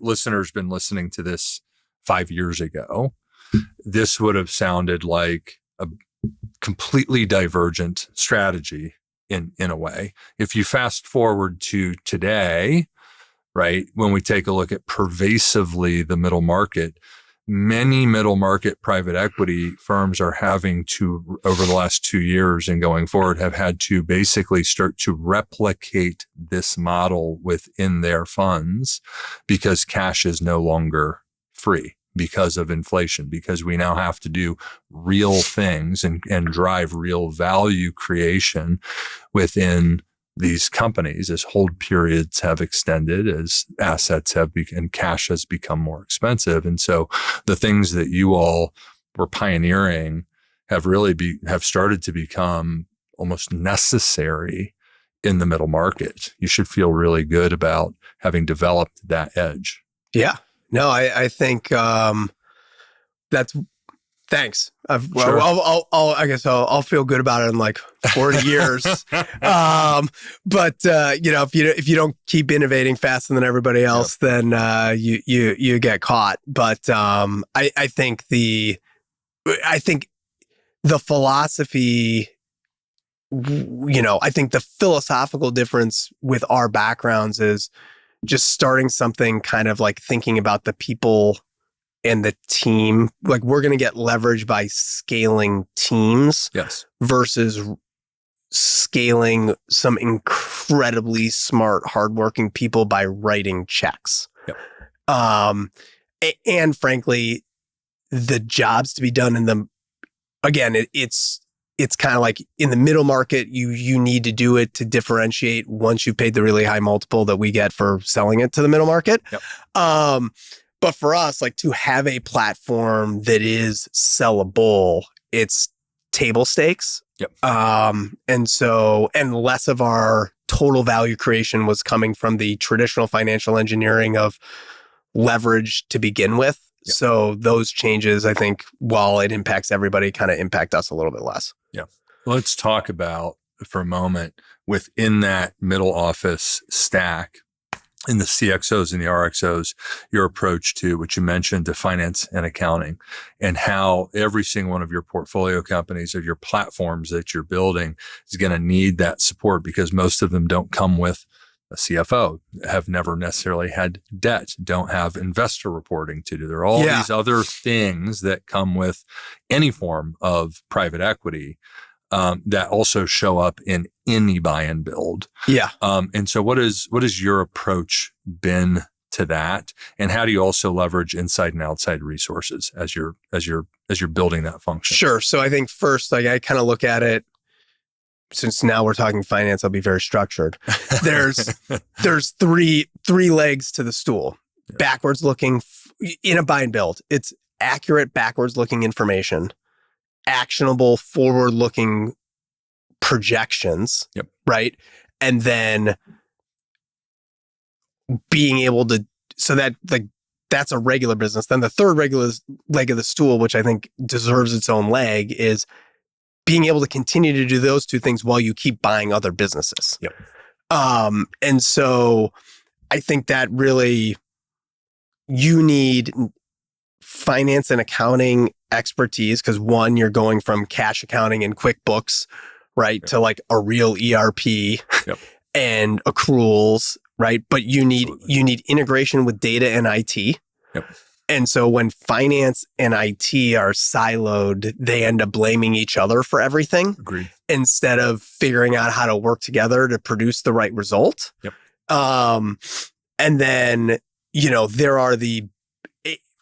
listeners been listening to this 5 years ago, this would have sounded like a completely divergent strategy in a way. If you fast forward to today, right, when we take a look at pervasively the middle market, many middle market private equity firms are having to, over the last 2 years and going forward, have had to basically start to replicate this model within their funds because cash is no longer free because of inflation, because we now have to do real things and drive real value creation within these companies as hold periods have extended, as assets and cash has become more expensive. And so the things that you all were pioneering have started to become almost necessary in the middle market. You should feel really good about having developed that edge. Yeah. No, I think that's. Thanks. Sure. I guess I'll feel good about it in like 40 years. But if you don't keep innovating faster than everybody else, then you get caught. But I think the philosophy, I think the philosophical difference with our backgrounds is just starting something kind of like thinking about the people and the team. Like, we're going to get leverage by scaling teams versus scaling some incredibly smart, hardworking people by writing checks. And frankly, the jobs to be done it's kind of like in the middle market, you need to do it to differentiate once you've paid the really high multiple that we get for selling it to the middle market. But for us, like, to have a platform that is sellable, it's table stakes. And less of our total value creation was coming from the traditional financial engineering of leverage to begin with. So those changes, I think, while it impacts everybody, kind of impact us a little bit less. Let's talk about, for a moment, within that middle office stack, in the CXOs and the RXOs, your approach to what you mentioned, to finance and accounting, and how every single one of your portfolio companies or your platforms that you're building is going to need that support, because most of them don't come with a CFO, have never necessarily had debt, don't have investor reporting to do. There are all these other things that come with any form of private equity that also show up in any buy and build. And so what is your approach been to that? And how do you also leverage inside and outside resources as you're building that function? Sure. So I think first, like, I kind of look at it, since now we're talking finance, I'll be very structured. There's three legs to the stool. Backwards looking, in a buy and build, it's accurate backwards looking information, actionable forward looking projections, right? And then being able to, so that like, that's a regular business. Then the third regular leg of the stool, which I think deserves its own leg, is being able to continue to do those two things while you keep buying other businesses. And so I think that really, you need finance and accounting expertise, because one, you're going from cash accounting and QuickBooks, right, to like a real ERP and accruals, right? But you need integration with data and IT. And so when finance and IT are siloed, they end up blaming each other for everything. Agreed. Instead of figuring out how to work together to produce the right result. And then, there are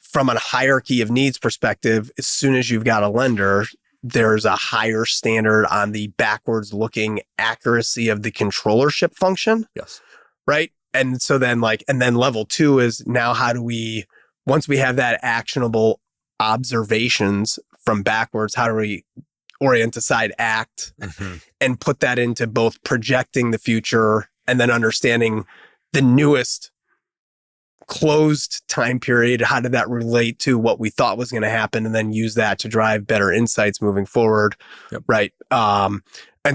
from a hierarchy of needs perspective, as soon as you've got a lender, there's a higher standard on the backwards looking accuracy of the controllership function. Right. And so then and then level 2 is now how do we, once we have that actionable observations from backwards, how do we orient to side act and put that into both projecting the future and then understanding the newest closed time period? How did that relate to what we thought was going to happen? And then use that to drive better insights moving forward. Right. And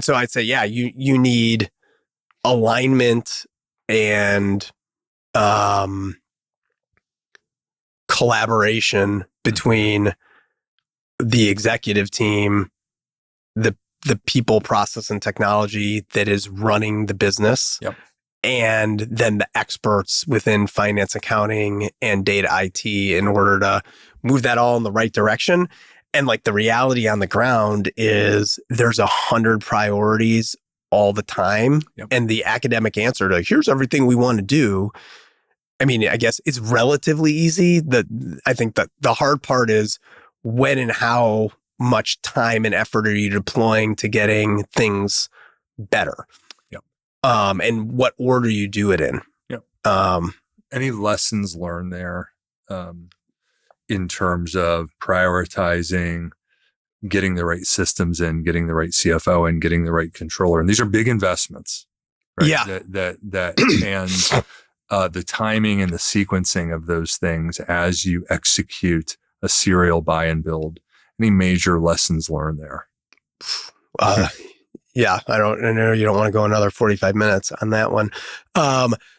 so I'd say, you need alignment and collaboration between the executive team, the people, process, and technology that is running the business, and then the experts within finance, accounting, and data IT in order to move that all in the right direction. And like the reality on the ground is there's 100 priorities all the time. And the academic answer to here's everything we want to do, I mean, I guess it's relatively easy. I think that the hard part is when and how much time and effort are you deploying to getting things better? And what order you do it in. Any lessons learned there in terms of prioritizing, getting the right systems in, getting the right CFO and getting the right controller? And these are big investments, right? And the timing and the sequencing of those things as you execute a serial buy and build. Any major lessons learned there? I know you don't want to go another 45 minutes on that one.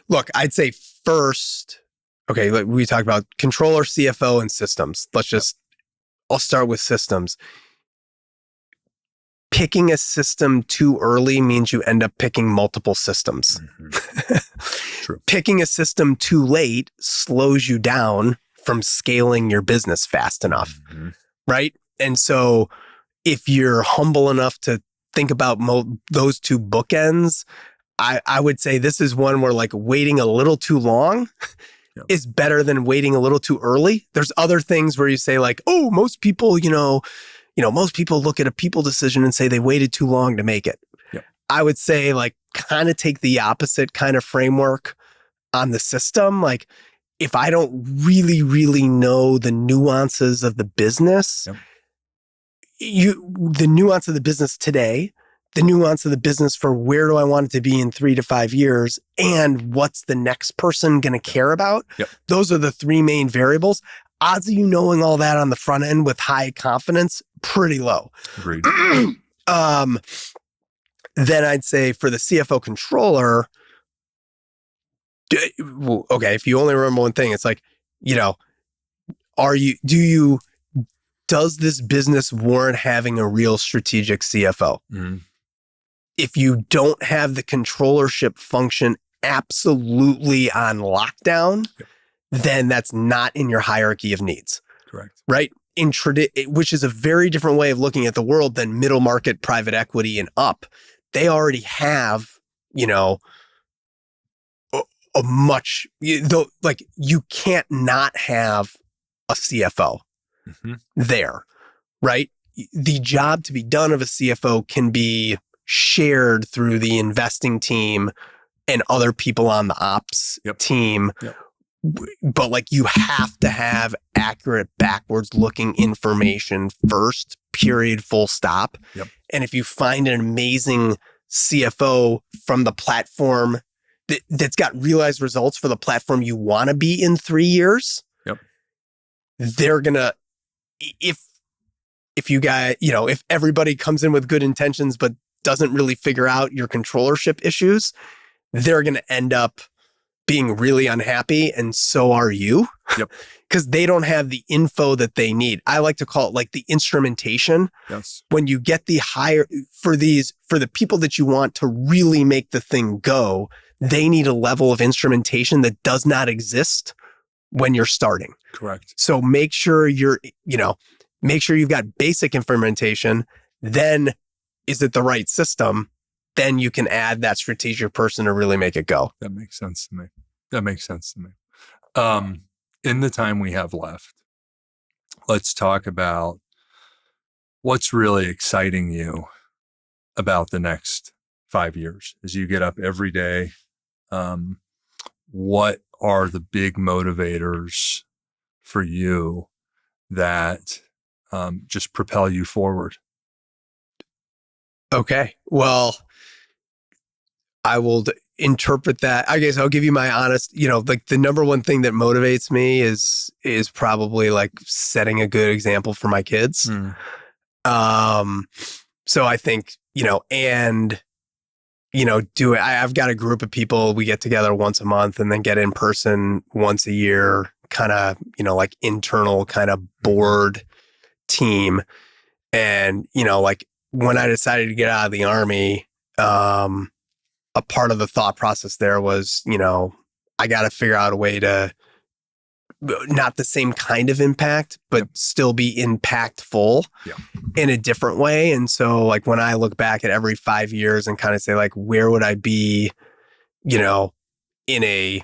Look, I'd say first, okay, we talked about controller, CFO, and systems. I'll start with systems. Picking a system too early means you end up picking multiple systems. True. Picking a system too late slows you down from scaling your business fast enough, right? And so if you're humble enough to think about those two bookends, I would say this is one where like waiting a little too long is better than waiting a little too early. There's other things where you say like, oh, most people, most people look at a people decision and say they waited too long to make it. I would say like kind of take the opposite kind of framework on the system. Like if I don't really, really know the nuances of the business, the nuance of the business today, the nuance of the business for where do I want it to be in 3 to 5 years, and what's the next person going to care about? Those are the 3 main variables. Odds of you knowing all that on the front end with high confidence, pretty low. Agreed. Then I'd say for the CFO controller, okay, if you only remember one thing, it's like, does this business warrant having a real strategic CFO? If you don't have the controllership function absolutely on lockdown, then that's not in your hierarchy of needs. Correct. Right? Which is a very different way of looking at the world than middle market private equity and up. They already have, a much, like you can't not have a CFO there, right? The job to be done of a CFO can be shared through the investing team and other people on the ops team but like you have to have accurate backwards looking information first, period, full stop. Yep. And if you find an amazing CFO from the platform that's got realized results for the platform you want to be in 3 years, yep, they're gonna, if you guys, if everybody comes in with good intentions but doesn't really figure out your controllership issues, they're gonna end up being really unhappy, and so are you. Yep. Because they don't have the info that they need. I like to call it like the instrumentation. Yes. When you get the higher, for the people that you want to really make the thing go, they need a level of instrumentation that does not exist when you're starting. Correct. So make sure you've got basic implementation. Then is it the right system? Then you can add that strategic person to really make it go. That makes sense to me. In the time we have left, let's talk about what's really exciting you about the next 5 years as you get up every day. What are the big motivators for you that just propel you forward? Okay. Well, I will interpret that. I guess I'll give you my honest, like the number one thing that motivates me is probably like setting a good example for my kids. So I think, I've got a group of people, we get together once a month and then get in person once a year, kind of, like internal kind of board team. And, like when I decided to get out of the Army, a part of the thought process there was, I got to figure out a way to not the same kind of impact, but still be impactful in a different way. And so like when I look back at every 5 years and kind of say like, where would I be, in a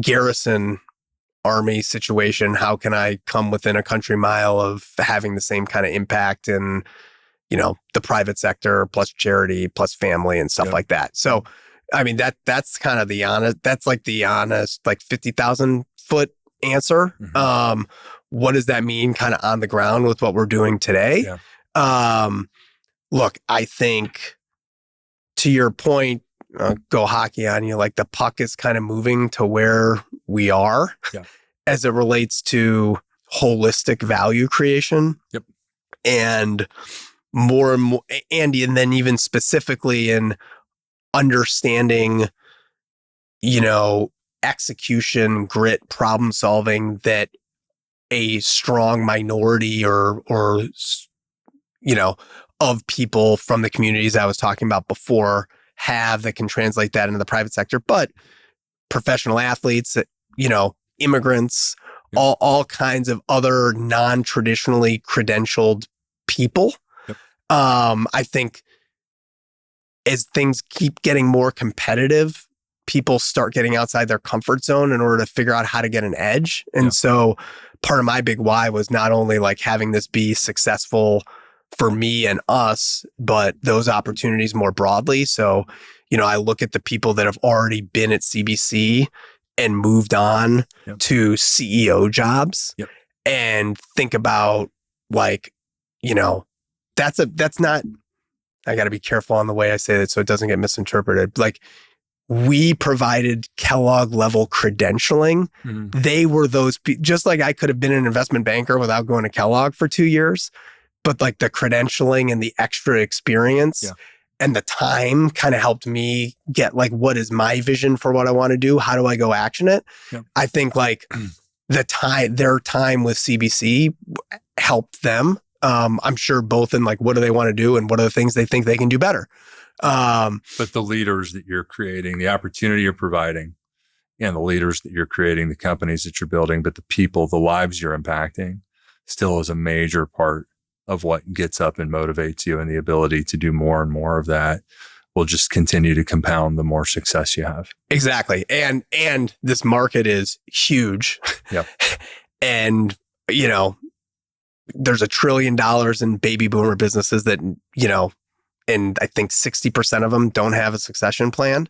garrison Army situation? How can I come within a country mile of having the same kind of impact in, the private sector plus charity plus family and stuff like that. So, I mean, that's kind of the honest, like 50,000 foot answer. Mm-hmm. What does that mean kind of on the ground with what we're doing today? Yeah. Look, I think to your point, go hockey on you, like the puck is kind of moving to where we are as it relates to holistic value creation. Yep. And more and more, and then even specifically in understanding, execution, grit, problem solving that a strong minority or of people from the communities I was talking about before have that can translate that into the private sector, but professional athletes, immigrants, all kinds of other non-traditionally credentialed people. I think as things keep getting more competitive, people start getting outside their comfort zone in order to figure out how to get an edge. And so part of my big why was not only like having this be successful for me and us, but those opportunities more broadly. So, I look at the people that have already been at CBC and moved on to CEO jobs and think about like, that's not, I got to be careful on the way I say that so it doesn't get misinterpreted. Like we provided Kellogg level credentialing. Mm-hmm. They were those, just like I could have been an investment banker without going to Kellogg for 2 years, but like the credentialing and the extra experience and the time kind of helped me get like, what is my vision for what I want to do? How do I go action it? I think like their time with CBC helped them. I'm sure both in like, what do they want to do and what are the things they think they can do better? But the leaders that you're creating, the opportunity you're providing, and the leaders that you're creating, the companies that you're building, but the people, the lives you're impacting still is a major part of what gets up and motivates you, and the ability to do more and more of that will just continue to compound the more success you have. Exactly. And this market is huge. Yep. And, there's $1 trillion in baby boomer businesses that, and I think 60% of them don't have a succession plan.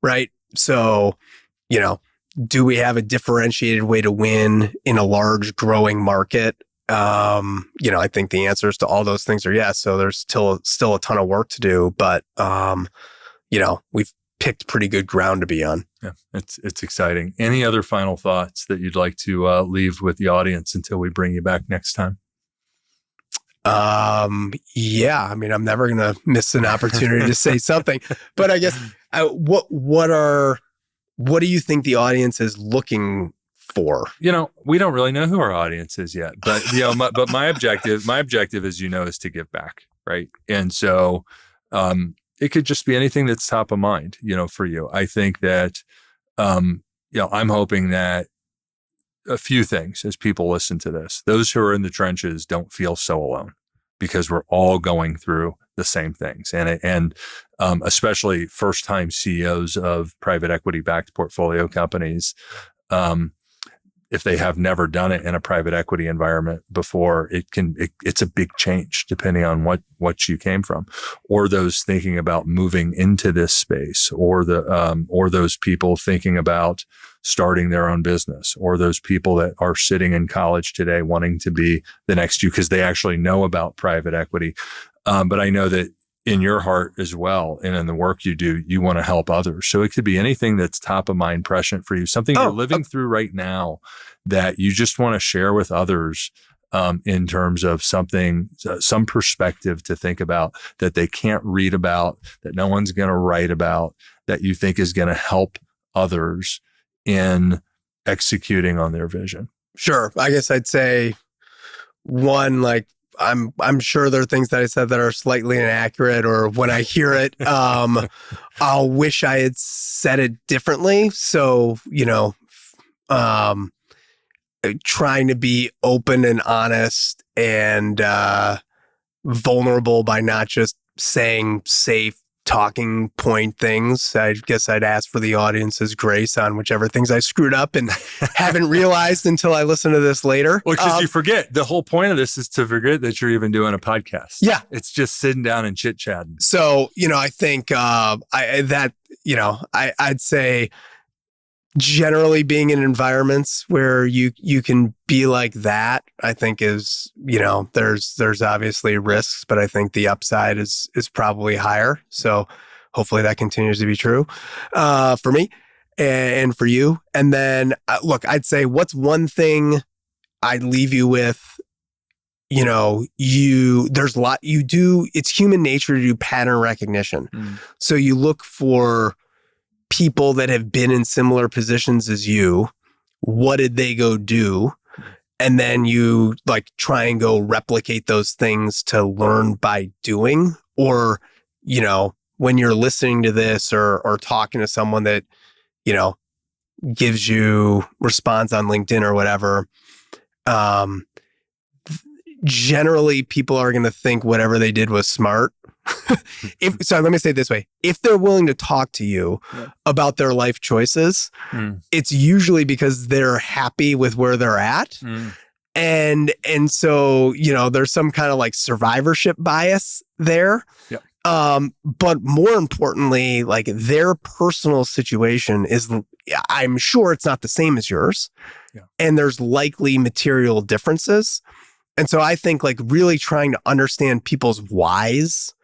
Right. So, do we have a differentiated way to win in a large growing market? I think the answers to all those things are yes. So there's still a ton of work to do, but, we've picked pretty good ground to be on. Yeah, it's exciting. Any other final thoughts that you'd like to leave with the audience until we bring you back next time? Yeah, I mean, I'm never going to miss an opportunity to say something, but I guess what do you think the audience is looking for? We don't really know who our audience is yet, but but my objective is, is to give back. Right. And so, it could just be anything that's top of mind, for you. I think that, I'm hoping that a few things as people listen to this, those who are in the trenches don't feel so alone, because we're all going through the same things. And especially first time CEOs of private equity backed portfolio companies, if they have never done it in a private equity environment before, it's a big change depending on what you came from, or those thinking about moving into this space, or those people thinking about starting their own business, or those people that are sitting in college today wanting to be the next you because they actually know about private equity. But I know that in your heart as well, and in the work you do, you want to help others. So it could be anything that's top of mind, prescient for you, something you're living through right now that you just want to share with others, in terms of some perspective to think about that they can't read about, that no one's going to write about, that you think is going to help others in executing on their vision. Sure. I guess I'd say one, like, I'm sure there are things that I said that are slightly inaccurate, or when I hear it, I'll wish I had said it differently. So, trying to be open and honest and vulnerable by not just saying safe talking point things. I guess I'd ask for the audience's grace on whichever things I screwed up and haven't realized until I listen to this later. Well, because you forget, the whole point of this is to forget that you're even doing a podcast. Yeah. It's just sitting down and chit-chatting. So, I think I'd say generally being in environments where you can be like that, I think is, there's obviously risks, but I think the upside is probably higher. So hopefully that continues to be true for me and for you. And then look, I'd say what's one thing I'd leave you with, there's a lot you do. It's human nature to do pattern recognition. So you look for people that have been in similar positions as you. What did they go do? And then you try and go replicate those things to learn by doing. Or, when you're listening to this or talking to someone that, gives you response on LinkedIn or whatever, generally people are going to think whatever they did was smart. So let me say it this way. If they're willing to talk to you about their life choices, it's usually because they're happy with where they're at. And so, there's some kind of survivorship bias there. Yep. But more importantly, their personal situation is, I'm sure it's not the same as yours. Yeah. And there's likely material differences. And so I think really trying to understand people's whys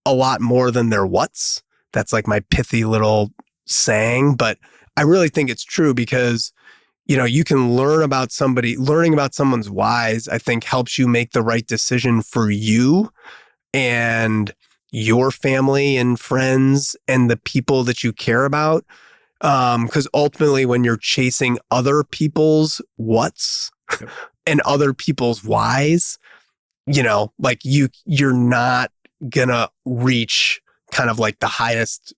a lot more than their whats. That's my pithy little saying, but I really think it's true because, you can learning about someone's whys, I think helps you make the right decision for you and your family and friends and the people that you care about. Because ultimately when you're chasing other people's whats, and other people's whys, you're not gonna reach kind of the highest.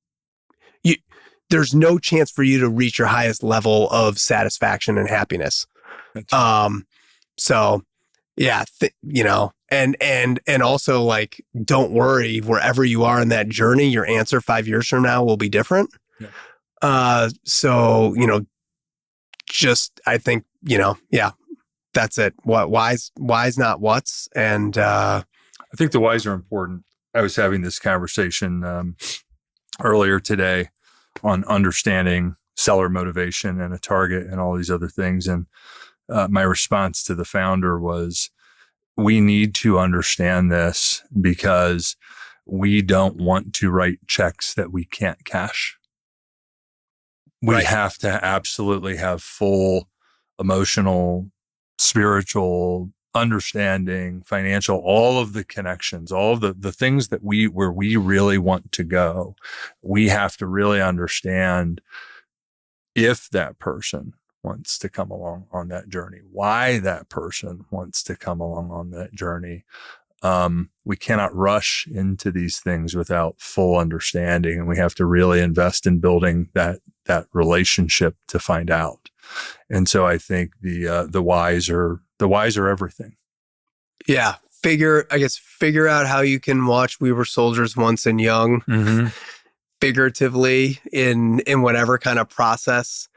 There's no chance for you to reach your highest level of satisfaction and happiness. So yeah, and also don't worry, wherever you are in that journey, your answer 5 years from now will be different. Yeah. So, just, I think, that's it. Why's not what's. And I think the whys are important. I was having this conversation earlier today on understanding seller motivation and a target and all these other things. And my response to the founder was, we need to understand this because we don't want to write checks that we can't cash. We have to absolutely have full emotional, spiritual, understanding, financial, all of the connections, all of the things that where we really want to go. We have to really understand if that person wants to come along on that journey, why that person wants to come along on that journey. We cannot rush into these things without full understanding, and we have to really invest in building that relationship to find out. And so I think the whys are everything. Yeah. Figure out how you can watch We Were Soldiers Once and Young, figuratively in whatever kind of process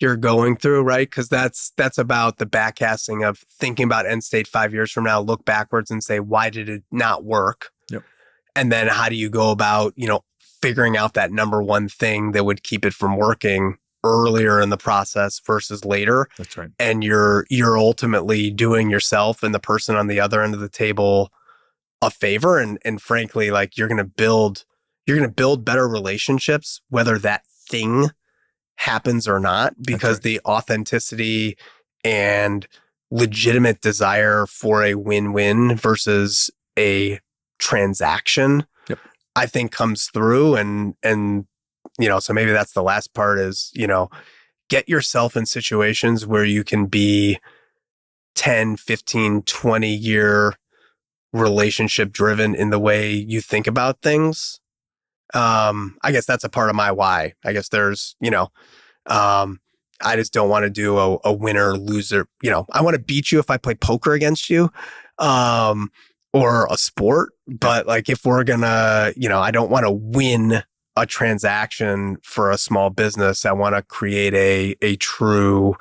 you're going through, right? Because that's about the backcasting of thinking about end state 5 years from now, look backwards and say, why did it not work? Yep. And then how do you go about, figuring out that number one thing that would keep it from working earlier in the process versus later? That's right. And you're ultimately doing yourself and the person on the other end of the table a favor. And frankly, like you're going to build better relationships, whether that thing happens or not, because the authenticity and legitimate desire for a win-win versus a transaction, I think comes through. And so maybe that's the last part is, get yourself in situations where you can be 10, 15, 20 year relationship driven in the way you think about things. I guess that's a part of my why. I guess there's, I just don't want to do a winner loser. I want to beat you if I play poker against you, or a sport. But like, if we're gonna, I don't want to win a transaction for a small business. I want to create a true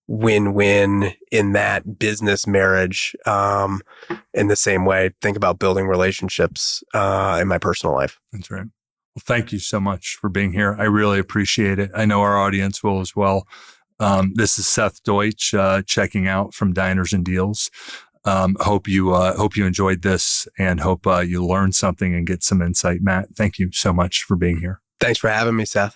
win-win in that business marriage. In the same way, think about building relationships in my personal life. That's right. Well, thank you so much for being here. I really appreciate it. I know our audience will as well. This is Seth Deutsch checking out from Diners and Deals. Hope you enjoyed this and hope you learned something and get some insight. Matt, thank you so much for being here. Thanks for having me, Seth.